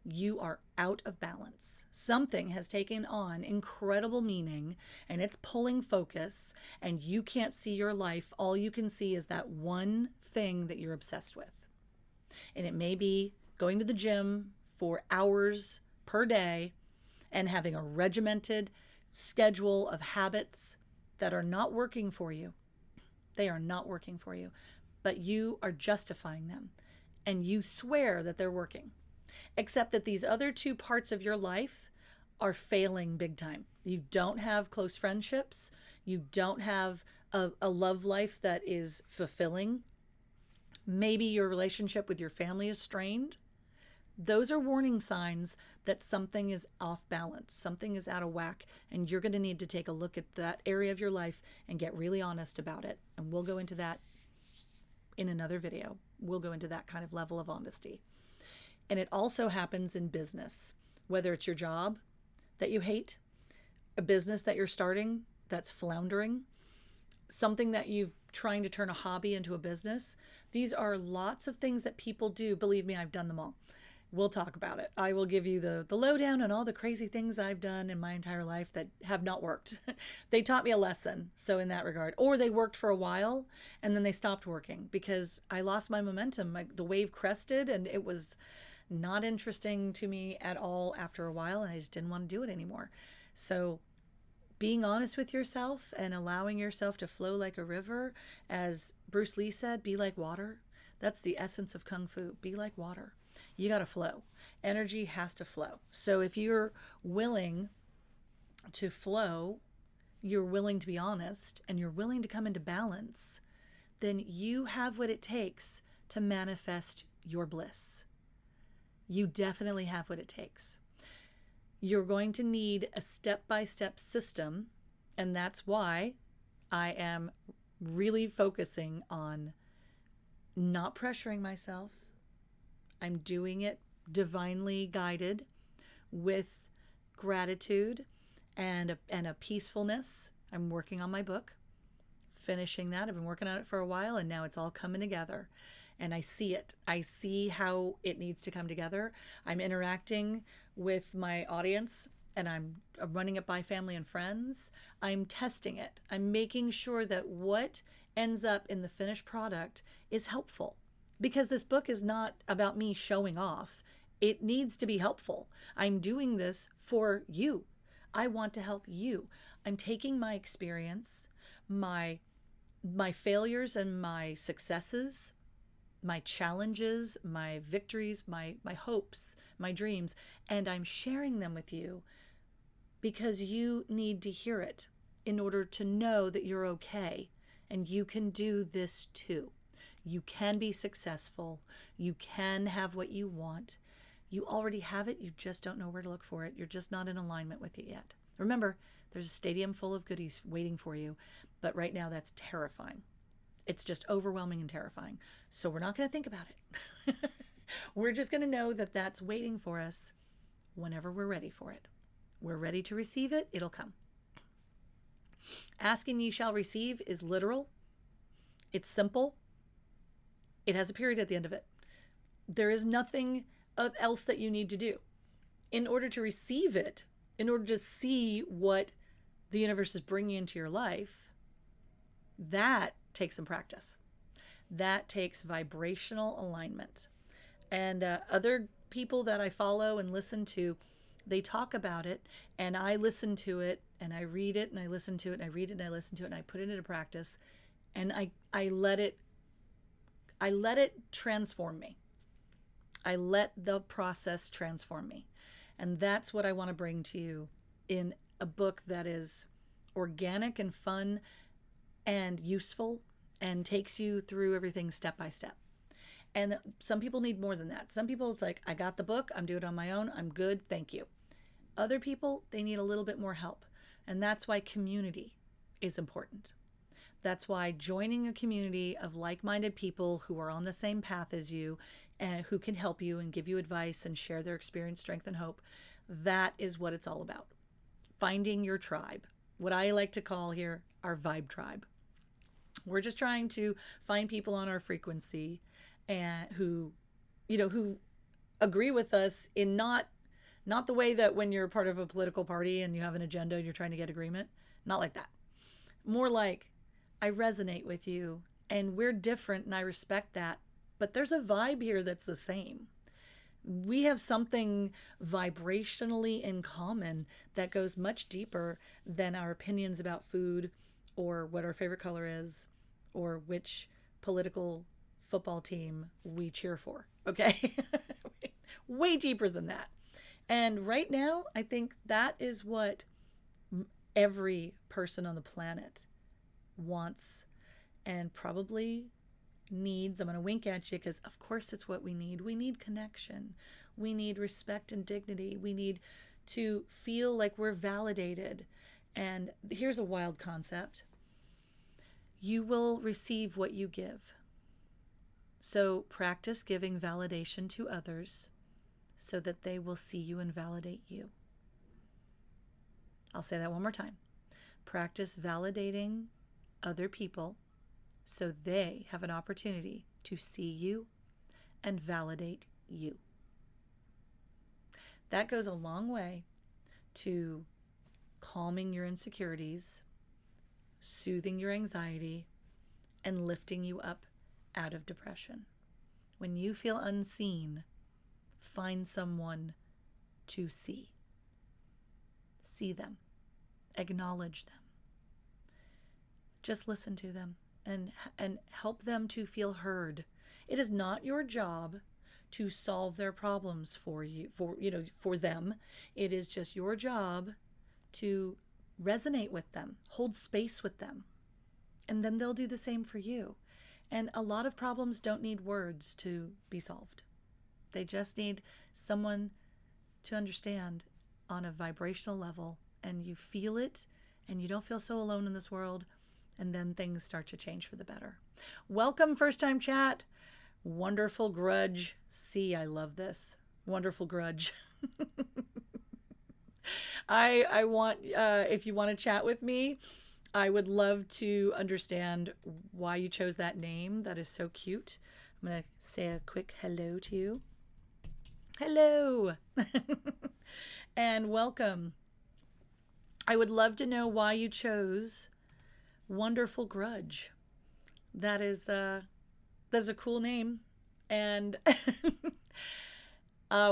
you are out of balance. Something has taken on incredible meaning and it's pulling focus, and you can't see your life. All you can see is that one thing that you're obsessed with. And it may be going to the gym for hours per day and having a regimented schedule of habits that are not working for you. They are not working for you. But you are justifying them and you swear that they're working, except that these other 2 parts of your life are failing big time. You don't have close friendships. You don't have a love life that is fulfilling. Maybe your relationship with your family is strained. Those are warning signs that something is off balance, something is out of whack, and you're going to need to take a look at that area of your life and get really honest about it. And we'll go into that in another video. We'll go into that kind of level of honesty. And it also happens in business, whether it's your job that you hate, a business that you're starting that's floundering, something that you've trying to turn a hobby into a business. These are lots of things that people do. Believe me, I've done them all. We'll talk about it. I will give you the lowdown on all the crazy things I've done in my entire life that have not worked. They taught me a lesson. So in that regard, or they worked for a while and then they stopped working because I lost my momentum. The wave crested and it was not interesting to me at all after a while. And I just didn't want to do it anymore. So being honest with yourself and allowing yourself to flow like a river, as Bruce Lee said, be like water. That's the essence of Kung Fu. Be like water. You got to flow. Energy has to flow. So if you're willing to flow, you're willing to be honest, and you're willing to come into balance, then you have what it takes to manifest your bliss. You definitely have what it takes. You're going to need a step-by-step system, and that's why I am really focusing on not pressuring myself. I'm doing it divinely guided with gratitude and a peacefulness. I'm working on my book, finishing that. I've been working on it for a while, and now it's all coming together. and I see it. I see how it needs to come together. I'm interacting with my audience, and I'm running it by family and friends. I'm testing it. I'm making sure that what ends up in the finished product is helpful, because this book is not about me showing off. It needs to be helpful. I'm doing this for you. I want to help you. I'm taking my experience, my failures and my successes, my challenges, my victories, my hopes, my dreams, and I'm sharing them with you because you need to hear it in order to know that you're okay and you can do this too. You can be successful. You can have what you want. You already have it. You just don't know where to look for it. You're just not in alignment with it yet. Remember, there's a stadium full of goodies waiting for you, but right now that's terrifying. It's just overwhelming and terrifying. So we're not going to think about it. We're just going to know that that's waiting for us whenever we're ready for it. We're ready to receive it. It'll come. Ask and ye shall receive is literal. It's simple. It has a period at the end of it. There is nothing else that you need to do. In order to receive it, in order to see what the universe is bringing into your life, that takes some practice. That takes vibrational alignment. And other people that I follow and listen to, they talk about it, and I listen to it, and I read it, and I listen to it, and I read it, and I listen to it, and I put it into practice, and I let it transform me. I let the process transform me. And that's what I want to bring to you in a book that is organic and fun and useful and takes you through everything step by step. And some people need more than that. Some people, it's like, I got the book, I'm doing it on my own, I'm good, thank you. Other people, they need a little bit more help. And that's why community is important. That's why joining a community of like-minded people who are on the same path as you and who can help you and give you advice and share their experience, strength, and hope, that is what it's all about. Finding your tribe, what I like to call here our vibe tribe. We're just trying to find people on our frequency and who agree with us in not the way that when you're part of a political party and you have an agenda and you're trying to get agreement, not like that. More like, I resonate with you and we're different and I respect that, but there's a vibe here that's the same. We have something vibrationally in common that goes much deeper than our opinions about food or what our favorite color is or which political football team we cheer for. Okay? Way deeper than that. And right now, I think that is what every person on the planet wants and probably needs. I'm going to wink at you because, of course, it's what we need. We need connection. We need respect and dignity. We need to feel like we're validated. And here's a wild concept. You will receive what you give. So practice giving validation to others so that they will see you and validate you. I'll say that one more time. Practice validating other people so they have an opportunity to see you and validate you. That goes a long way to calming your insecurities, soothing your anxiety, and lifting you up out of depression. When you feel unseen, find someone to see. See them. Acknowledge them. Just listen to them and help them to feel heard. It is not your job to solve their problems for you, for them. It is just your job to resonate with them, hold space with them, and then they'll do the same for you. And a lot of problems don't need words to be solved. They just need someone to understand on a vibrational level, and you feel it, and you don't feel so alone in this world, and then things start to change for the better. Welcome, first time chat. Wonderful grudge. See, I love this. Wonderful grudge. I want, if you want to chat with me, I would love to understand why you chose that name. That is so cute. I'm going to say a quick hello to you. Hello. And welcome. I would love to know why you chose Wonderful Grudge. That's a cool name. And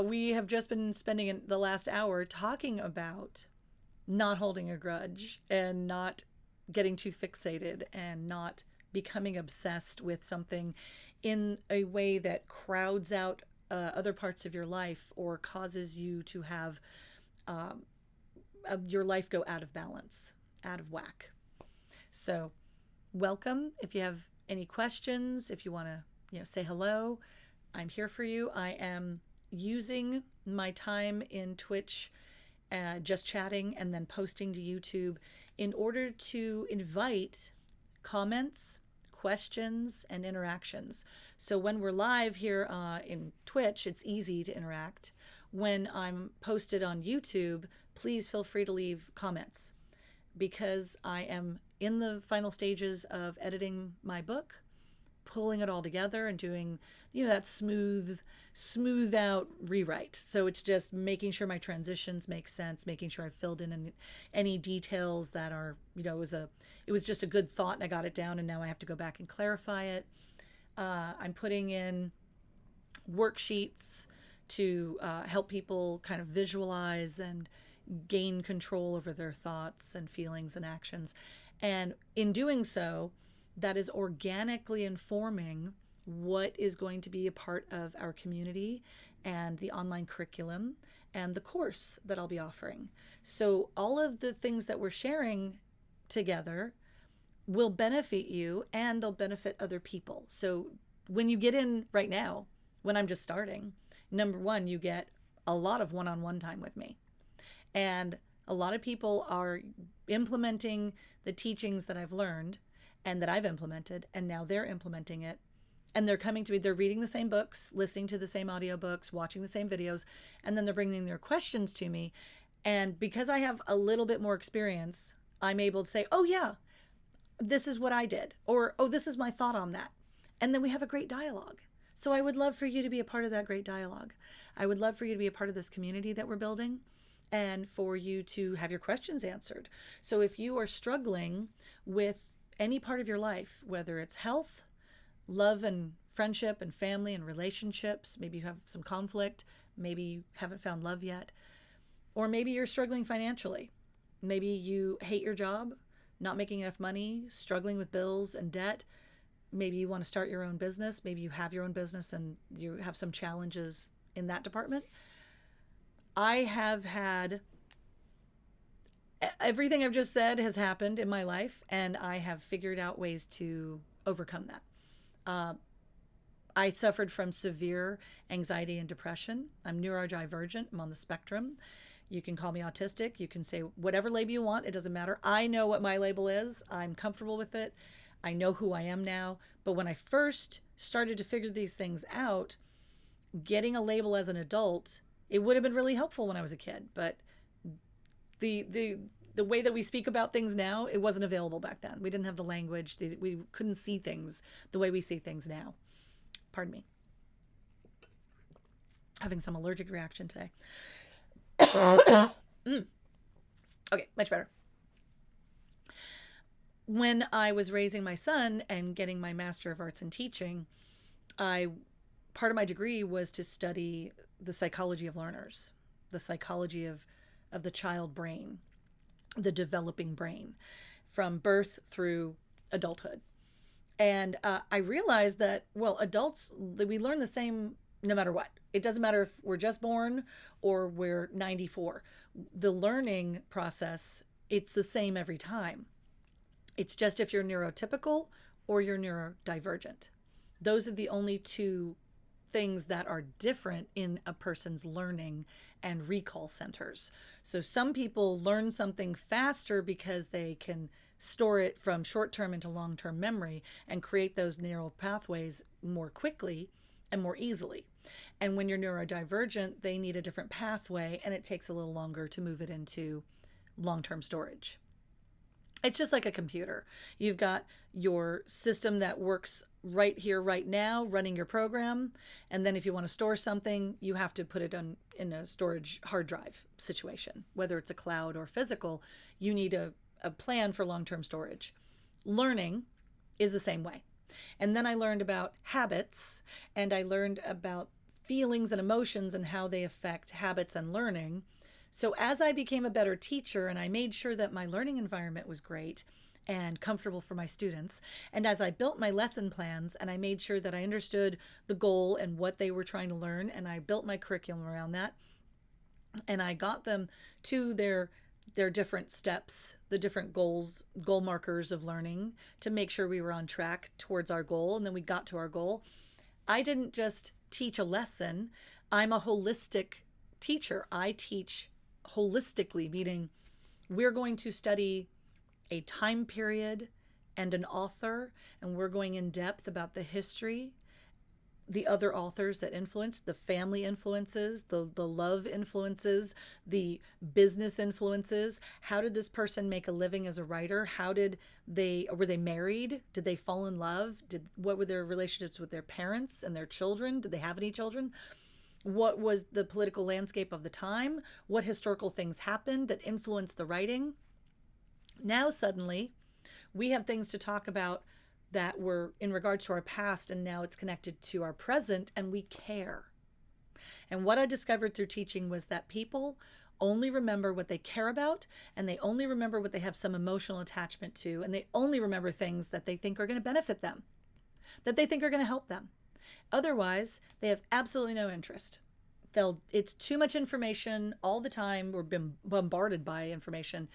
we have just been spending the last hour talking about not holding a grudge and not getting too fixated and not becoming obsessed with something in a way that crowds out other parts of your life or causes you to have your life go out of balance, out of whack. So, welcome. If you have any questions, if you want to, say hello, I'm here for you. I am using my time in Twitch, just chatting and then posting to YouTube in order to invite comments, questions, and interactions. So when we're live here in Twitch, it's easy to interact. When I'm posted on YouTube, please feel free to leave comments because I am in the final stages of editing my book, pulling it all together and doing, that smooth out rewrite. So it's just making sure my transitions make sense, making sure I filled in any details that are, it was just a good thought and I got it down and now I have to go back and clarify it. I'm putting in worksheets to help people kind of visualize and gain control over their thoughts and feelings and actions. And in doing so, that is organically informing what is going to be a part of our community and the online curriculum and the course that I'll be offering. So all of the things that we're sharing together will benefit you and they'll benefit other people. So when you get in right now, when I'm just starting, number one, you get a lot of one-on-one time with me. And a lot of people are implementing the teachings that I've learned and that I've implemented, and now they're implementing it. And they're coming to me, they're reading the same books, listening to the same audiobooks, watching the same videos, and then they're bringing their questions to me. And because I have a little bit more experience, I'm able to say, oh yeah, this is what I did, or oh, this is my thought on that. And then we have a great dialogue. So I would love for you to be a part of that great dialogue. I would love for you to be a part of this community that we're building and for you to have your questions answered. So if you are struggling with any part of your life, whether it's health, love and friendship and family and relationships, maybe you have some conflict, maybe you haven't found love yet, or maybe you're struggling financially. Maybe you hate your job, not making enough money, struggling with bills and debt. Maybe you want to start your own business. Maybe you have your own business and you have some challenges in that department. I have had everything I've just said has happened in my life, and I have figured out ways to overcome that. I suffered from severe anxiety and depression. I'm neurodivergent. I'm on the spectrum. You can call me autistic. You can say whatever label you want. It doesn't matter. I know what my label is. I'm comfortable with it. I know who I am now. But when I first started to figure these things out, getting a label as an adult, it would have been really helpful when I was a kid. But the way that we speak about things now, it wasn't available back then. We didn't have the language. We couldn't see things the way we see things now. Pardon me. Having some allergic reaction today. Okay, much better. When I was raising my son and getting my Master of Arts in Teaching, part of my degree was to study the psychology of learners, the psychology of the child brain, the developing brain, from birth through adulthood. And I realized that, well, adults, we learn the same no matter what. It doesn't matter if we're just born or we're 94. The learning process, it's the same every time. It's just if you're neurotypical or you're neurodivergent. Those are the only two things that are different in a person's learning and recall centers. So some people learn something faster because they can store it from short-term into long-term memory and create those neural pathways more quickly and more easily. And when you're neurodivergent, they need a different pathway and it takes a little longer to move it into long-term storage. It's just like a computer. You've got your system that works right here, right now, running your program. And then if you want to store something, you have to put it on in a storage hard drive situation, whether it's a cloud or physical. You need a plan for long-term storage. Learning is the same way. And then I learned about habits, and I learned about feelings and emotions and how they affect habits and learning. So as I became a better teacher and I made sure that my learning environment was great and comfortable for my students, and as I built my lesson plans and I made sure that I understood the goal and what they were trying to learn, and I built my curriculum around that, and I got them to their different steps, the different goal markers of learning to make sure we were on track towards our goal, and then we got to our goal. I didn't just teach a lesson. I'm a holistic teacher. I teach holistically, meaning we're going to study a time period and an author, and we're going in depth about the history, the other authors that influence, the family influences, the love influences, the business influences. How did this person make a living as a writer? How did were they married? Did they fall in love? What were their relationships with their parents and their children? Did they have any children? What was the political landscape of the time? What historical things happened that influenced the writing? Now suddenly we have things to talk about that were in regard to our past, and now it's connected to our present, and we care. And what I discovered through teaching was that people only remember what they care about, and they only remember what they have some emotional attachment to, and they only remember things that they think are going to benefit them, that they think are going to help them. Otherwise, they have absolutely no interest. It's too much information all the time. We're been bombarded by information.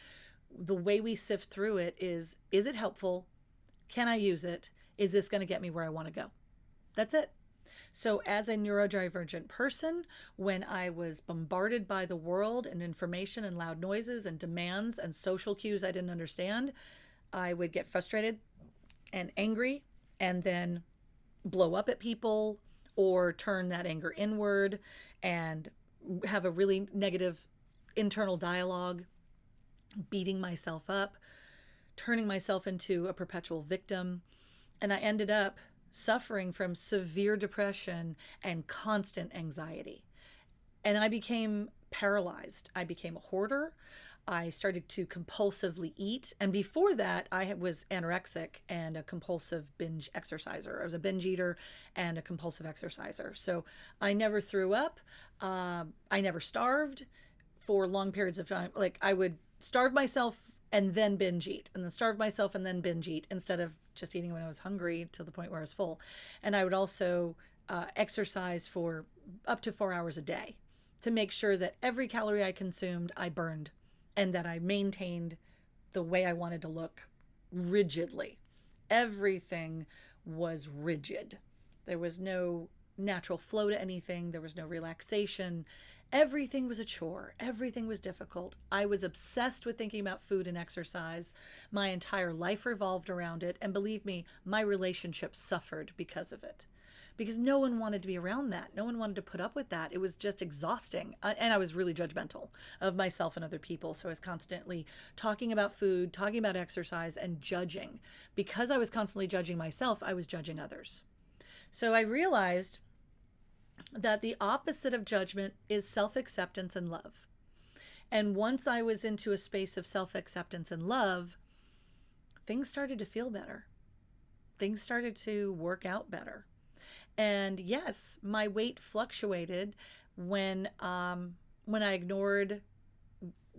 The way we sift through it is it helpful? Can I use it? Is this going to get me where I want to go? That's it. So as a neurodivergent person, when I was bombarded by the world and information and loud noises and demands and social cues I didn't understand, I would get frustrated and angry and then blow up at people or turn that anger inward and have a really negative internal dialogue, beating myself up, turning myself into a perpetual victim. And I ended up suffering from severe depression and constant anxiety. And I became paralyzed. I became a hoarder. I started to compulsively eat. And before that, I was anorexic and a compulsive binge exerciser. I was a binge eater and a compulsive exerciser. So I never threw up. I never starved for long periods of time. Like I would starve myself and then binge eat, and then starve myself and then binge eat, instead of just eating when I was hungry to the point where I was full. And I would also exercise for up to 4 hours a day to make sure that every calorie I consumed, I burned, and that I maintained the way I wanted to look rigidly. Everything was rigid. There was no natural flow to anything. There was no relaxation. Everything was a chore. Everything was difficult. I was obsessed with thinking about food and exercise. My entire life revolved around it. And believe me, my relationships suffered because of it. Because no one wanted to be around that. No one wanted to put up with that. It was just exhausting. And I was really judgmental of myself and other people. So I was constantly talking about food, talking about exercise, and judging. Because I was constantly judging myself, I was judging others. So I realized that the opposite of judgment is self-acceptance and love. And once I was into a space of self-acceptance and love, things started to feel better. Things started to work out better. And yes, my weight fluctuated when I ignored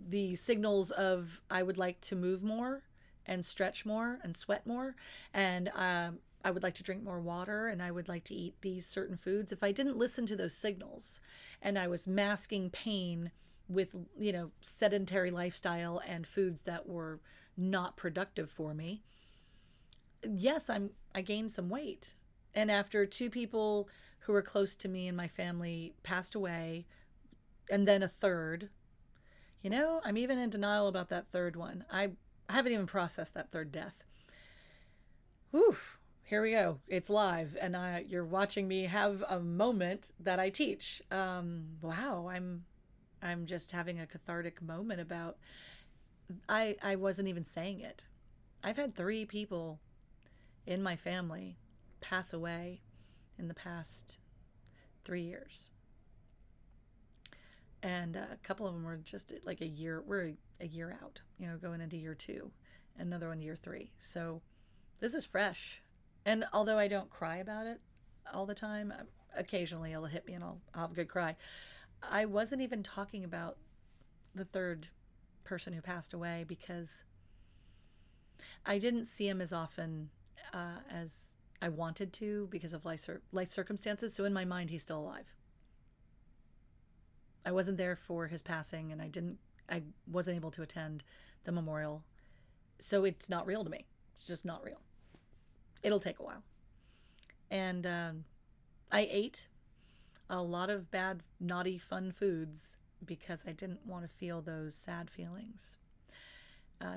the signals of I would like to move more and stretch more and sweat more, and I would like to drink more water, and I would like to eat these certain foods. If I didn't listen to those signals and I was masking pain with, sedentary lifestyle and foods that were not productive for me, yes, I gained some weight. And after 2 people who were close to me and my family passed away, and then a third, I'm even in denial about that third one. I haven't even processed that third death. Oof. Here we go. It's live, and you're watching me have a moment that I teach. Wow, I'm just having a cathartic moment about. I wasn't even saying it. I've had 3 people in my family pass away in the past 3 years. And a couple of them were just like a year, we're a year out, going into year 2, another one year 3. So this is fresh. And although I don't cry about it all the time, occasionally it'll hit me and I'll have a good cry. I wasn't even talking about the 3rd person who passed away because I didn't see him as often as I wanted to because of life circumstances. So in my mind, he's still alive. I wasn't there for his passing, and I wasn't able to attend the memorial. So it's not real to me. It's just not real. It'll take a while. And I ate a lot of bad, naughty, fun foods because I didn't want to feel those sad feelings.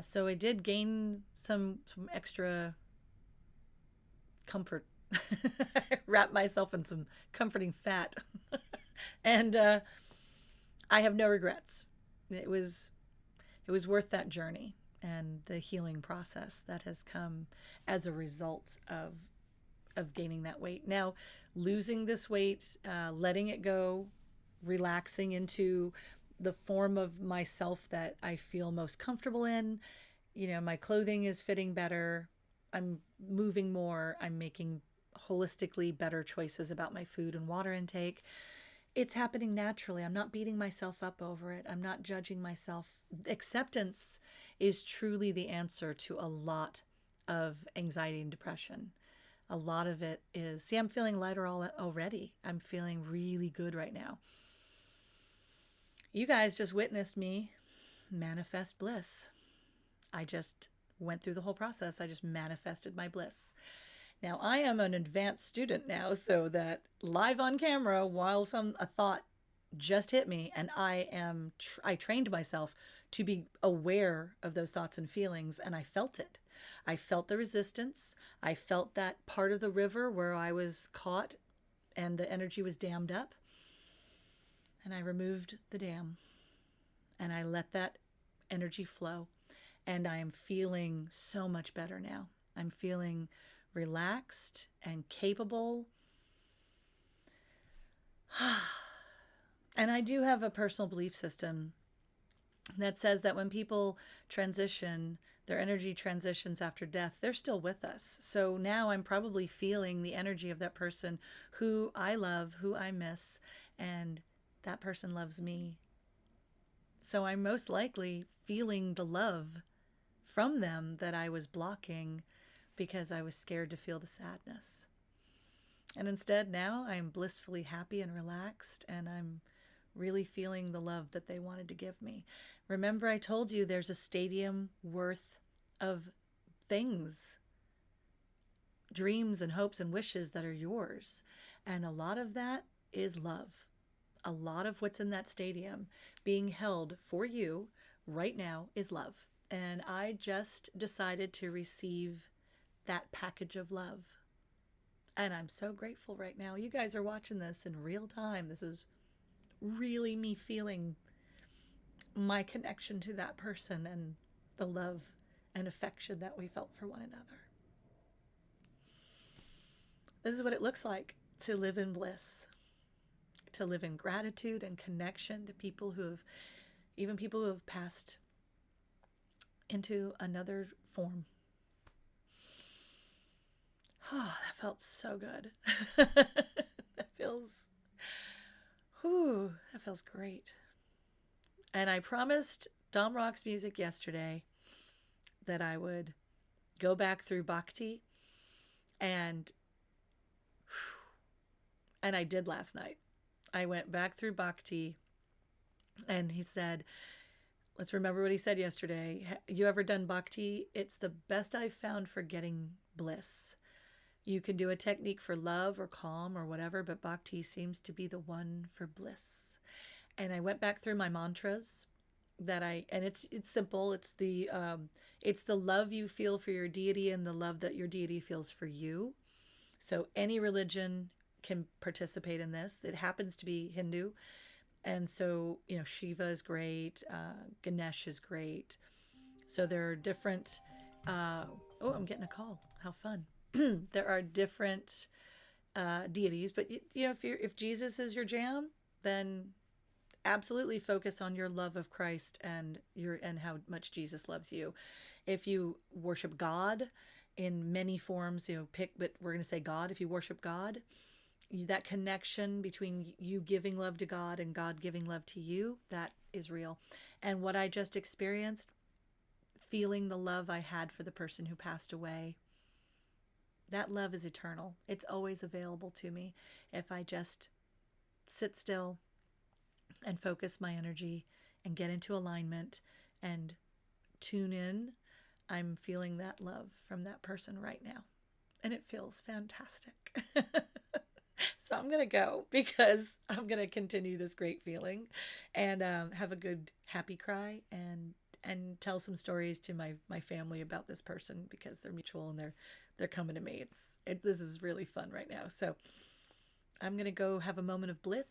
So I did gain some extra comfort. Wrap myself in some comforting fat. And I have no regrets. It was worth that journey and the healing process that has come as a result of gaining that weight. Now, losing this weight, letting it go, relaxing into the form of myself that I feel most comfortable in. My clothing is fitting better. I'm moving more. I'm making holistically better choices about my food and water intake. It's happening naturally. I'm not beating myself up over it. I'm not judging myself. Acceptance is truly the answer to a lot of anxiety and depression. A lot of it is, see, I'm feeling lighter already. I'm feeling really good right now. You guys just witnessed me manifest bliss. I just went through the whole process. I just manifested my bliss. Now, I am an advanced student now, so that live on camera, while a thought just hit me, and I trained myself to be aware of those thoughts and feelings, and I felt it. I felt the resistance. I felt that part of the river where I was caught and the energy was dammed up. And I removed the dam and I let that energy flow. And I am feeling so much better now. I'm feeling relaxed and capable. And I do have a personal belief system that says that when people transition, their energy transitions after death, they're still with us. So now I'm probably feeling the energy of that person who I love, who I miss, and that person loves me. So I'm most likely feeling the love from them that I was blocking because I was scared to feel the sadness. And instead now I'm blissfully happy and relaxed, and I'm really feeling the love that they wanted to give me. Remember, I told you there's a stadium worth of things, dreams and hopes and wishes that are yours. And a lot of that is love. A lot of what's in that stadium being held for you right now is love. And I just decided to receive that package of love. And I'm so grateful right now. You guys are watching this in real time. This is really me feeling my connection to that person and the love and affection that we felt for one another. This is what it looks like to live in bliss, to live in gratitude and connection to people who have passed into another form. Oh, that felt so good. That feels great. And I promised Dom Rock's music yesterday that I would go back through Bhakti, and I did last night. I went back through Bhakti, and he said, let's remember what he said yesterday. You ever done Bhakti? It's the best I've found for getting bliss. You can do a technique for love or calm or whatever, but Bhakti seems to be the one for bliss. And I went back through my mantras and it's simple. It's the love you feel for your deity and the love that your deity feels for you. So any religion can participate in this. It happens to be Hindu. And so, Shiva is great. Ganesh is great. So there are different Oh, I'm getting a call. How fun. There are different deities, but if Jesus is your jam, then absolutely focus on your love of Christ and how much Jesus loves you. If you worship God in many forms, but we're going to say God. If you worship God, that connection between you giving love to God and God giving love to you, that is real. And what I just experienced, feeling the love I had for the person who passed away, that love is eternal. It's always available to me if I just sit still and focus my energy and get into alignment and tune in. I'm feeling that love from that person right now. And it feels fantastic. So I'm going to go because I'm going to continue this great feeling and have a good happy cry and tell some stories to my family about this person because they're mutual and they're coming to me. This is really fun right now. So I'm going to go have a moment of bliss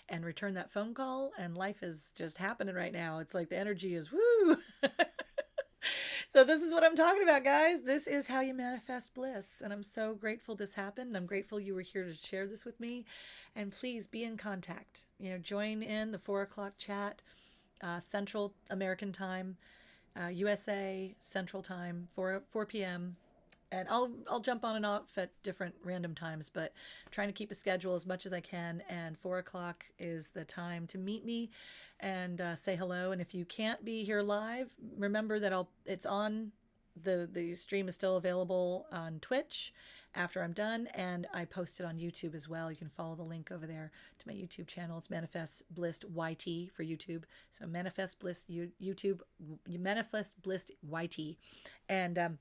and return that phone call, and life is just happening right now. It's like the energy is woo. So this is what I'm talking about, guys. This is how you manifest bliss. And I'm so grateful this happened. I'm grateful you were here to share this with me. And please be in contact. Join in the 4:00 chat, Central American time, USA Central time, 4 p.m. And I'll jump on and off at different random times, but I'm trying to keep a schedule as much as I can. And 4:00 is the time to meet me and say hello. And if you can't be here live, remember that it's on the stream is still available on Twitch after I'm done, and I post it on YouTube as well. You can follow the link over there to my YouTube channel. It's Manifest Bliss YT for YouTube. So Manifest Bliss YouTube, Manifest Bliss YT, and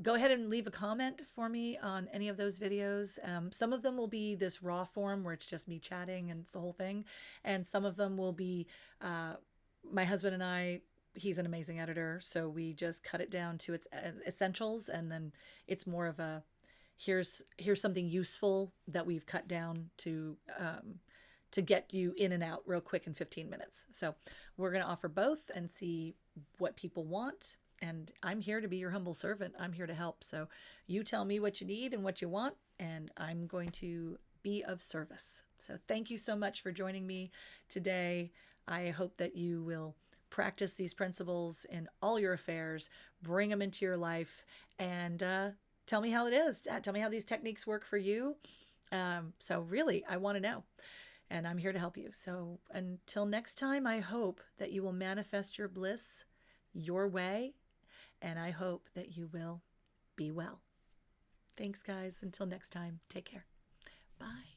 go ahead and leave a comment for me on any of those videos. Some of them will be this raw form where it's just me chatting and it's the whole thing. And some of them will be my husband and I, he's an amazing editor. So we just cut it down to its essentials. And then it's more of a, here's something useful that we've cut down to get you in and out real quick in 15 minutes. So we're going to offer both and see what people want. And I'm here to be your humble servant. I'm here to help. So you tell me what you need and what you want, and I'm going to be of service. So thank you so much for joining me today. I hope that you will practice these principles in all your affairs, bring them into your life, and tell me how it is. Tell me how these techniques work for you. So really, I want to know. And I'm here to help you. So until next time, I hope that you will manifest your bliss your way. And I hope that you will be well. Thanks, guys. Until next time, take care. Bye.